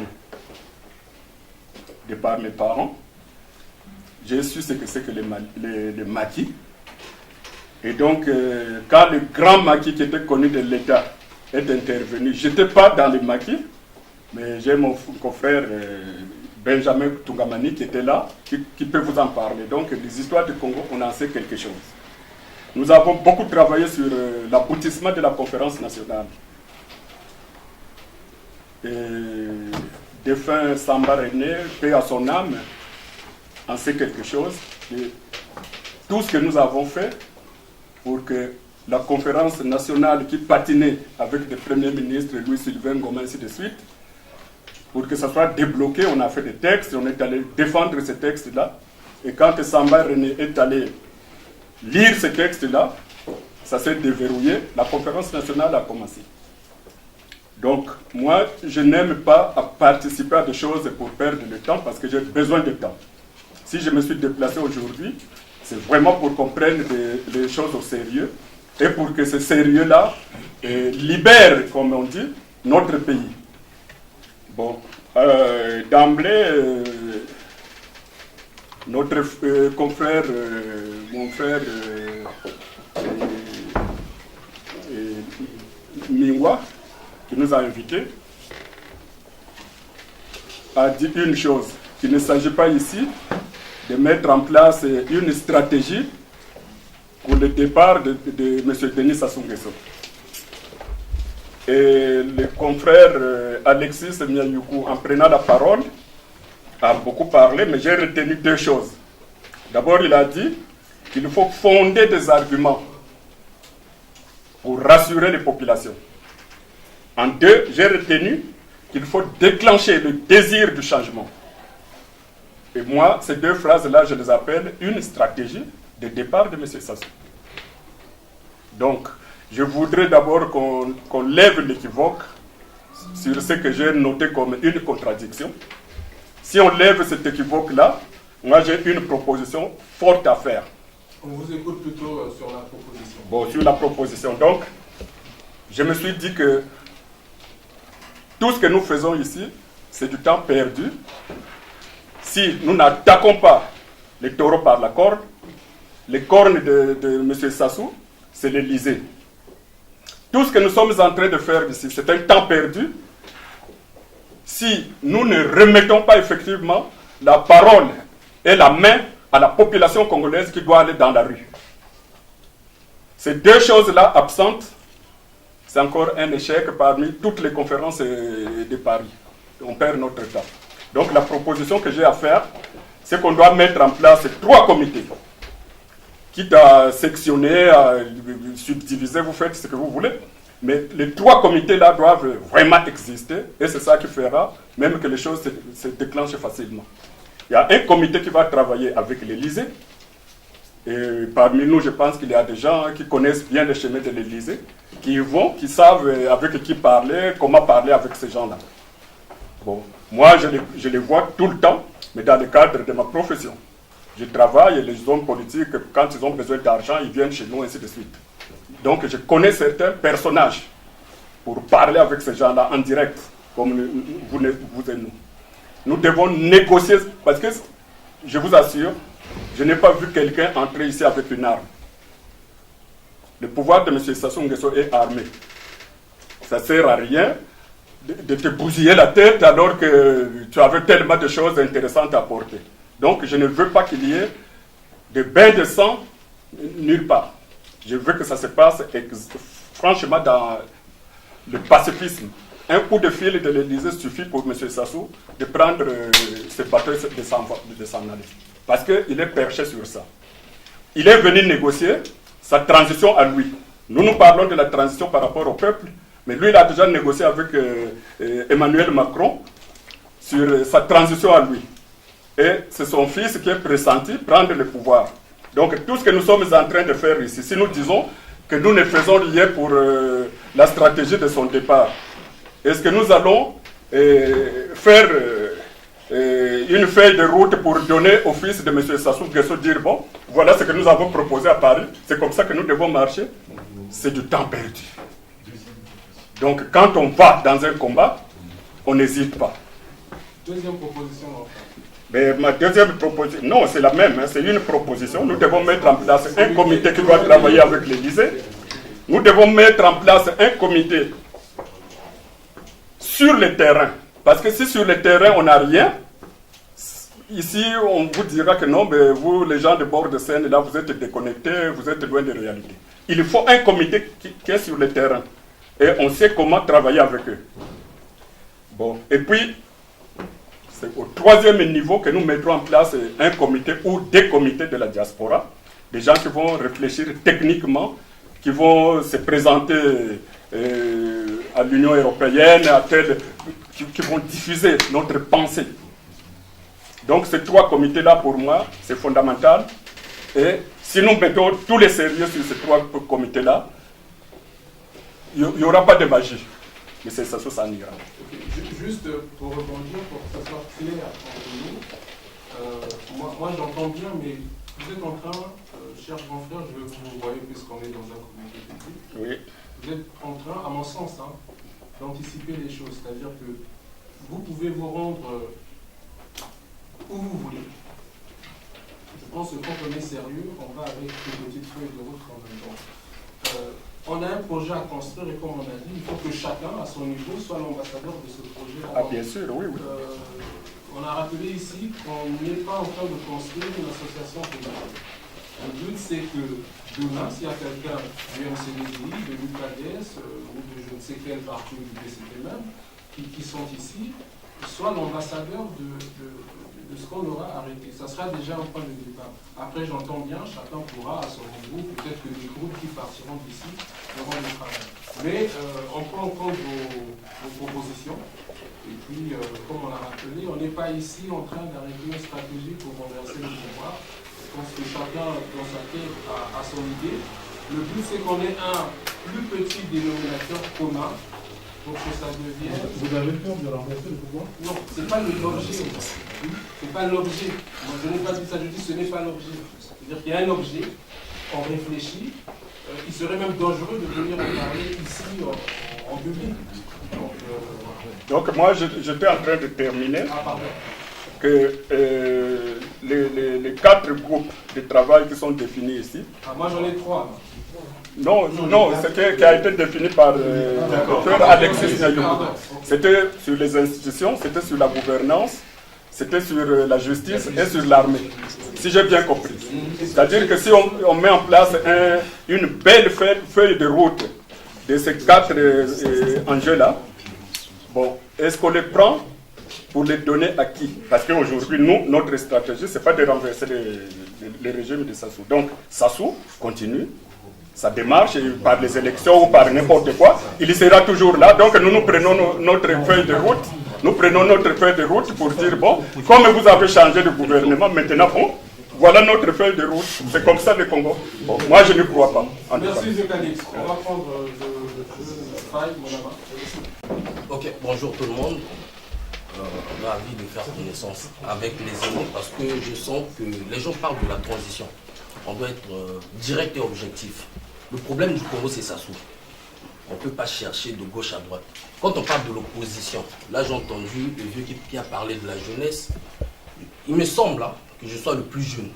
De par mes parents, j'ai su ce que c'est que les maquis. Et donc, quand le grand maquis qui était connu de l'État est intervenu, je n'étais pas dans les maquis, mais j'ai mon confrère Benjamin Tungamani qui était là, qui peut vous en parler. Donc, les histoires du Congo, on en sait quelque chose. Nous avons beaucoup travaillé sur l'aboutissement de la conférence nationale. Et défunt Samba René, paix à son âme, en sait quelque chose. Et tout ce que nous avons fait pour que la conférence nationale qui patinait avec le Premier ministre Louis-Sylvain Ngoma, ainsi de suite, pour que ça soit débloqué. On a fait des textes, on est allé défendre ces textes-là. Et quand Samba René est allé lire ces textes-là, ça s'est déverrouillé, la conférence nationale a commencé. Donc, moi, je n'aime pas à participer à des choses pour perdre le temps, parce que j'ai besoin de temps. Si je me suis déplacé aujourd'hui, c'est vraiment pour qu'on prenne les choses au sérieux, et pour que ce sérieux-là libère, comme on dit, notre pays. Bon, d'emblée, notre confrère, mon frère Mingwa, qui nous a invités, a dit une chose, qu'il ne s'agit pas ici de mettre en place une stratégie pour le départ de M. Denis Sassou Nguesso. Et le confrère Alexis Miayoukou, en prenant la parole, a beaucoup parlé, mais j'ai retenu deux choses. D'abord, il a dit qu'il faut fonder des arguments pour rassurer les populations. En deux, j'ai retenu qu'il faut déclencher le désir du changement. Et moi, ces deux phrases-là, je les appelle une stratégie de départ de M. Sassou. Donc, je voudrais d'abord qu'on lève l'équivoque sur ce que j'ai noté comme une contradiction. Si on lève cet équivoque-là, moi j'ai une proposition forte à faire. On vous écoute plutôt sur la proposition. Bon, sur la proposition. Donc, je me suis dit que tout ce que nous faisons ici, c'est du temps perdu. Si nous n'attaquons pas les taureaux par la corde, les cornes de M. Sassou, c'est l'Élysée. Tout ce que nous sommes en train de faire ici, c'est un temps perdu. Si nous ne remettons pas effectivement la parole et la main à la population congolaise qui doit aller dans la rue. Ces deux choses-là absentes, c'est encore un échec parmi toutes les conférences de Paris. On perd notre temps. Donc la proposition que j'ai à faire, c'est qu'on doit mettre en place 3 comités. Quitte à sectionner, à subdiviser, vous faites ce que vous voulez. Mais les 3 comités-là doivent vraiment exister. Et c'est ça qui fera même que les choses se déclenchent facilement. Il y a un comité qui va travailler avec l'Élysée. Et parmi nous, je pense qu'il y a des gens qui connaissent bien les chemins de l'Élysée, qui savent avec qui parler, comment parler avec ces gens-là. Bon, moi, je les vois tout le temps, mais dans le cadre de ma profession. Je travaille et les hommes politiques, quand ils ont besoin d'argent, ils viennent chez nous, ainsi de suite. Donc, je connais certains personnages pour parler avec ces gens-là en direct, comme vous et nous. Nous devons négocier, parce que, je vous assure, je n'ai pas vu quelqu'un entrer ici avec une arme. Le pouvoir de M. Sassou Nguesso est armé. Ça ne sert à rien de te bousiller la tête alors que tu avais tellement de choses intéressantes à apporter. Donc, je ne veux pas qu'il y ait de bains de sang nulle part. Je veux que ça se passe franchement dans le pacifisme. Un coup de fil de l'Élysée suffit pour M. Sassou de prendre ses bateaux et de s'en aller. Parce qu'il est perché sur ça. Il est venu négocier sa transition à lui. Nous parlons de la transition par rapport au peuple, mais lui, il a déjà négocié avec Emmanuel Macron sur sa transition à lui. Et c'est son fils qui est pressenti prendre le pouvoir. Donc tout ce que nous sommes en train de faire ici, si nous disons que nous ne faisons rien pour la stratégie de son départ, est-ce que nous allons faire une feuille de route pour donner au fils de M. Sassou Nguesso dire bon, voilà ce que nous avons proposé à Paris, c'est comme ça que nous devons marcher? C'est du temps perdu. Donc quand on va dans un combat, on n'hésite pas. Deuxième proposition, enfin. Mais ma deuxième proposition, non, c'est la même, hein, c'est une proposition. Nous devons mettre en place un comité qui doit travailler avec l'Élysée. Nous devons mettre en place un comité sur le terrain. Parce que si sur le terrain on n'a rien, ici on vous dira que non, mais vous les gens de bord de Seine, là vous êtes déconnectés, vous êtes loin de la réalité. Il faut un comité qui est sur le terrain. Et on sait comment travailler avec eux. Bon, et puis, c'est au 3e niveau que nous mettrons en place un comité ou des comités de la diaspora. Des gens qui vont réfléchir techniquement, qui vont se présenter à l'Union européenne, qui vont diffuser notre pensée. Donc ces 3 comités-là, pour moi, c'est fondamental. Et si nous mettons tous les sérieux sur ces 3 comités-là, il n'y aura pas de magie. Mais c'est ça ira. Juste pour rebondir, pour que ça soit clair entre nous, moi j'entends bien, mais vous êtes en train, cher grand frère, vous voyez puisqu'on est dans un comité public, Oui. vous êtes en train, à mon sens, d'anticiper les choses. C'est-à-dire que vous pouvez vous rendre où vous voulez. Je pense que quand on est sérieux, on va avec une petite feuille de route en même temps. On a un projet à construire et comme on a dit, il faut que chacun, à son niveau, soit l'ambassadeur de ce projet. Ah, bien sûr, oui. On a rappelé ici qu'on n'est pas en train de construire une association politique. Le but, c'est que demain, s'il y a quelqu'un du MCDJ, de l'UKDS ou de je ne sais quel parti du PCP même, qui sont ici, soit l'ambassadeur de ce qu'on aura arrêté. Ça sera déjà un point de départ. Après, j'entends bien, chacun pourra à son niveau, peut-être que les groupes qui partiront d'ici feront le travail. Mais on prend en compte vos propositions. Et puis, comme on l'a rappelé, on n'est pas ici en train d'arrêter une stratégie pour renverser le pouvoir. Je pense que chacun, dans sa tête, a son idée. Le but, c'est qu'on ait un plus petit dénominateur commun pour que ça devienne... Vous avez peur de renverser le pouvoir? Non, ce n'est pas l'objet. C'est pas l'objet. Moi, je n'ai pas dit ça, je dis ce n'est pas l'objet. C'est-à-dire qu'il y a un objet, on réfléchit, il serait même dangereux de venir en parler ici en public. Donc moi, j'étais en train de terminer que les 4 groupes de travail qui sont définis ici. Moi, j'en ai 3. Non, ce qui a été défini par le docteur Alexis Nayou. C'était sur les institutions, c'était sur la gouvernance, c'était sur la justice et sur l'armée, si j'ai bien compris. C'est-à-dire que si on met en place une belle feuille de route de ces 4 enjeux-là, bon, est-ce qu'on les prend pour les donner à qui? Parce qu'aujourd'hui, nous, notre stratégie, ce n'est pas de renverser le régime de Sassou. Donc, Sassou continue sa démarche par les élections ou par n'importe quoi. Il sera toujours là. Donc, nous prenons notre feuille de route. Nous prenons notre feuille de route pour dire, bon, comme vous avez changé de gouvernement, maintenant, bon, voilà notre feuille de route. C'est comme ça le Congo. Bon, moi, je ne crois pas. Merci, Zécanix. On va prendre le faille, mon amant. Ok, bonjour tout le monde. Ravi de faire connaissance avec les amis parce que je sens que les gens parlent de la transition. On doit être direct et objectif. Le problème du Congo, c'est Sassou. On ne peut pas chercher de gauche à droite. Quand on parle de l'opposition, là j'ai entendu le vieux qui a parlé de la jeunesse. Il me semble que je sois le plus jeune.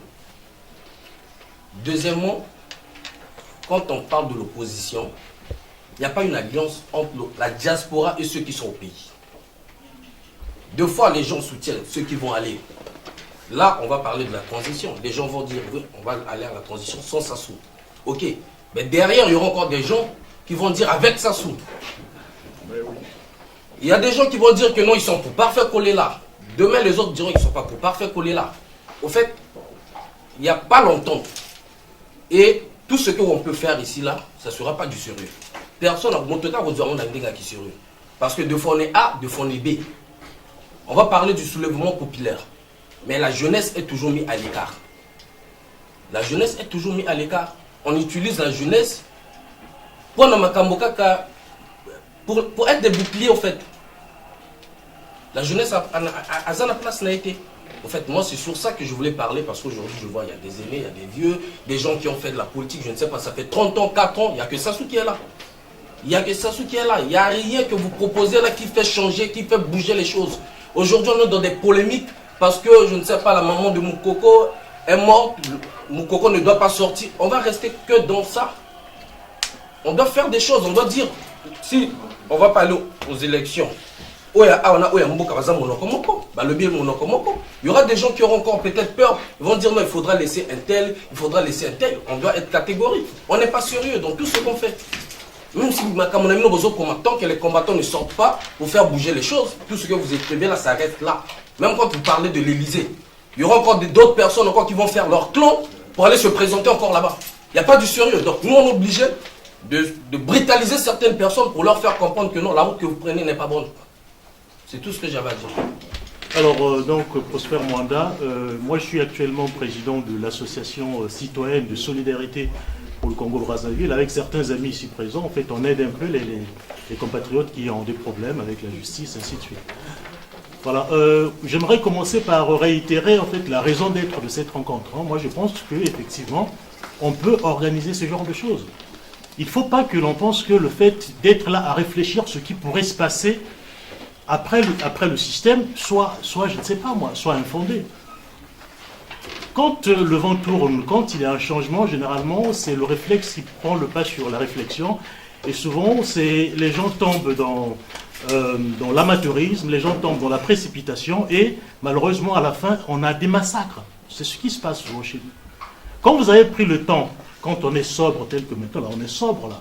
Deuxièmement, quand on parle de l'opposition, il n'y a pas une alliance entre la diaspora et ceux qui sont au pays. Deux fois, les gens soutiennent ceux qui vont aller. Là, on va parler de la transition. Les gens vont dire, oui, on va aller à la transition sans Sassou. Ok, mais derrière, il y aura encore des gens qui vont dire avec Sassou. Il y a des gens qui vont dire que non, ils sont pour parfait coller là. Demain, les autres diront qu'ils ne sont pas pour parfait coller là. Au fait, il n'y a pas longtemps. Et tout ce qu'on peut faire ici, là, ça ne sera pas du sérieux. Personne, en tout cas, vous direz qui est sérieux. Parce que deux fois on est A, deux fois on est B. On va parler du soulèvement populaire. Mais la jeunesse est toujours mise à l'écart. La jeunesse est toujours mise à l'écart. On utilise la jeunesse pour être des boucliers, au fait. La jeunesse a la place n'a été. En fait, moi, c'est sur ça que je voulais parler, parce qu'aujourd'hui, je vois, il y a des aînés, il y a des vieux, des gens qui ont fait de la politique, je ne sais pas, ça fait 30 ans, 4 ans, il n'y a que Sassou qui est là. Il n'y a que Sassou qui est là. Il n'y a rien que vous proposez là qui fait changer, qui fait bouger les choses. Aujourd'hui, on est dans des polémiques, parce que, je ne sais pas, la maman de Moukoko est morte, Moukoko ne doit pas sortir. On va rester que dans ça. On doit faire des choses, on doit dire, si on va pas aller aux élections, il y aura des gens qui auront encore peut-être peur. Ils vont dire non, il faudra laisser un tel, il faudra laisser un tel. On doit être catégorique. On n'est pas sérieux dans tout ce qu'on fait. Même si tant que les combattants ne sortent pas pour faire bouger les choses, tout ce que vous écrivez là, ça reste là. Même quand vous parlez de l'Élysée, il y aura encore d'autres personnes encore qui vont faire leur clan pour aller se présenter encore là-bas. Il n'y a pas du sérieux. Donc nous, on est obligé de brutaliser certaines personnes pour leur faire comprendre que non, la route que vous prenez n'est pas bonne. C'est tout ce que j'avais à dire. Alors, donc, Prosper Mwanda, moi je suis actuellement président de l'association citoyenne de solidarité pour le Congo-Brazzaville. Avec certains amis ici présents, en fait, on aide un peu les compatriotes qui ont des problèmes avec la justice, ainsi de suite. Voilà, j'aimerais commencer par réitérer en fait la raison d'être de cette rencontre. Moi, je pense qu'effectivement, on peut organiser ce genre de choses. Il ne faut pas que l'on pense que le fait d'être là à réfléchir ce qui pourrait se passer après le système soit, je ne sais pas moi, soit infondé. Quand le vent tourne, quand il y a un changement, généralement, c'est le réflexe qui prend le pas sur la réflexion. Et souvent, les gens tombent dans l'amateurisme, les gens tombent dans la précipitation et malheureusement, à la fin, on a des massacres. C'est ce qui se passe souvent chez nous. Quand vous avez pris le temps, quand on est sobre tel que maintenant, là, on est sobre là.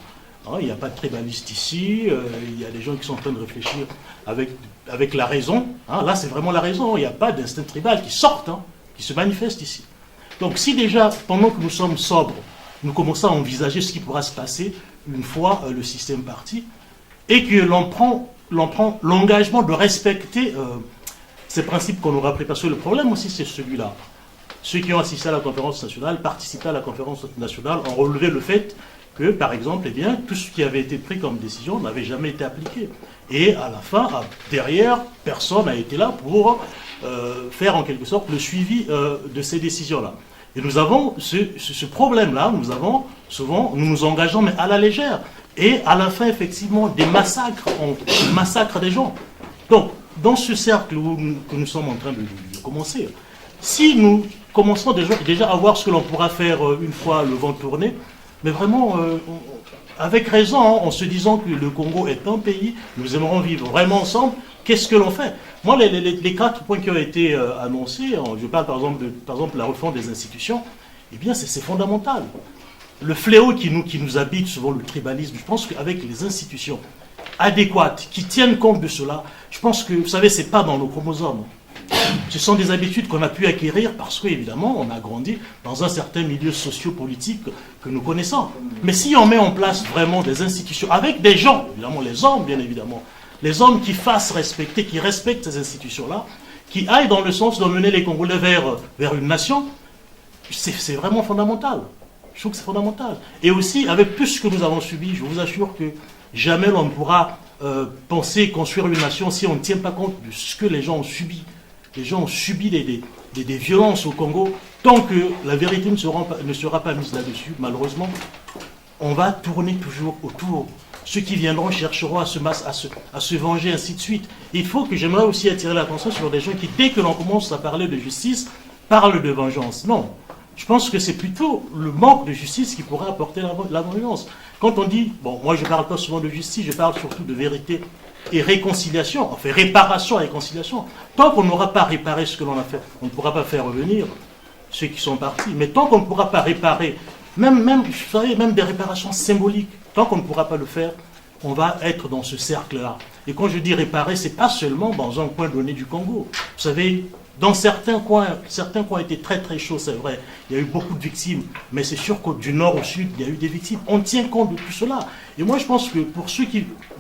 Il n'y a pas de tribaliste ici, il y a des gens qui sont en train de réfléchir avec la raison. Là, c'est vraiment la raison, il n'y a pas d'instinct tribal qui sortent, qui se manifeste ici. Donc si déjà, pendant que nous sommes sobres, nous commençons à envisager ce qui pourra se passer une fois le système parti, et que l'on prend l'engagement de respecter ces principes qu'on aura pris, parce que le problème aussi c'est celui-là. Ceux qui ont assisté à la conférence nationale, participé à la conférence nationale, ont relevé le fait que, par exemple, tout ce qui avait été pris comme décision n'avait jamais été appliqué. Et à la fin, derrière, personne n'a été là pour faire en quelque sorte le suivi de ces décisions-là. Et nous avons ce problème-là, nous nous engageons, mais à la légère. Et à la fin, effectivement, des massacres, on massacre des gens. Donc, dans ce cercle que nous sommes en train de commencer, si nous commençons déjà à voir ce que l'on pourra faire une fois le vent tourné, mais vraiment, avec raison, en se disant que le Congo est un pays, nous aimerons vivre vraiment ensemble, qu'est-ce que l'on fait? Moi, les 4 points qui ont été annoncés, je parle par exemple de la refonte des institutions, eh bien c'est fondamental. Le fléau qui nous habite, souvent le tribalisme, je pense qu'avec les institutions adéquates, qui tiennent compte de cela, je pense que, vous savez, ce n'est pas dans nos chromosomes. Ce sont des habitudes qu'on a pu acquérir parce qu'évidemment, on a grandi dans un certain milieu socio-politique que nous connaissons. Mais si on met en place vraiment des institutions, avec des gens, évidemment les hommes, bien évidemment, les hommes qui fassent respecter, qui respectent ces institutions-là, qui aillent dans le sens d'emmener les Congolais vers une nation, c'est vraiment fondamental. Je trouve que c'est fondamental. Et aussi, avec tout ce que nous avons subi, je vous assure que jamais l'on ne pourra penser construire une nation si on ne tient pas compte de ce que les gens ont subi. Les gens ont subi des violences au Congo. Tant que la vérité ne sera pas mise là-dessus, malheureusement, on va tourner toujours autour. Ceux qui viendront chercheront à se venger, ainsi de suite. J'aimerais aussi attirer l'attention sur des gens qui, dès que l'on commence à parler de justice, parlent de vengeance. Non. Je pense que c'est plutôt le manque de justice qui pourrait apporter la vengeance. Quand on dit, moi je ne parle pas souvent de justice, je parle surtout de vérité et réconciliation, enfin réparation et réconciliation. Tant qu'on n'aura pas réparé ce que l'on a fait, on ne pourra pas faire revenir ceux qui sont partis. Mais tant qu'on ne pourra pas réparer, même des réparations symboliques, tant qu'on ne pourra pas le faire, on va être dans ce cercle-là. Et quand je dis réparer, ce n'est pas seulement dans un coin donné du Congo. Vous savez, dans certains coins étaient très très chauds, c'est vrai. Il y a eu beaucoup de victimes, mais c'est sûr que du nord au sud, il y a eu des victimes. On tient compte de tout cela. Et moi, je pense que pour ceux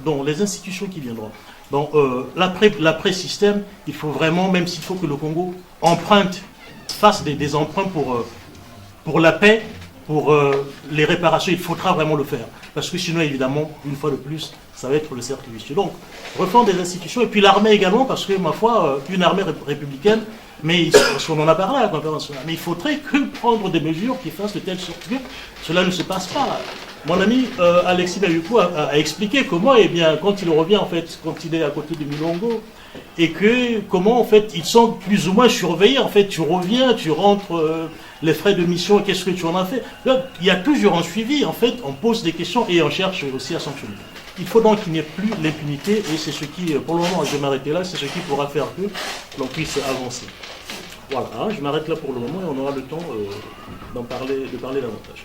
dont les institutions qui viendront, l'après-système, il faut vraiment, même s'il faut que le Congo fasse des emprunts pour la paix, pour les réparations, il faudra vraiment le faire. Parce que sinon, évidemment, une fois de plus, ça va être le cercle vicieux. Donc, refonte des institutions, et puis l'armée également, parce que, ma foi, une armée républicaine, mais parce qu'on en a parlé à la conférence nationale, mais il faudrait prendre des mesures qui fassent de telle sorte que cela ne se passe pas. Mon ami Alexis Bayukou a expliqué comment, quand il revient, en fait, quand il est à côté de Milongo, et comment, en fait, ils sont plus ou moins surveillés. En fait, tu reviens, tu rentres, les frais de mission, qu'est-ce que tu en as fait? Donc, il y a toujours un suivi, en fait, on pose des questions et on cherche aussi à sanctionner. Il faut donc qu'il n'y ait plus l'impunité, et c'est ce qui, pour le moment, je vais m'arrêter là, c'est ce qui pourra faire que l'on puisse avancer. Voilà, je m'arrête là pour le moment et on aura le temps de parler davantage.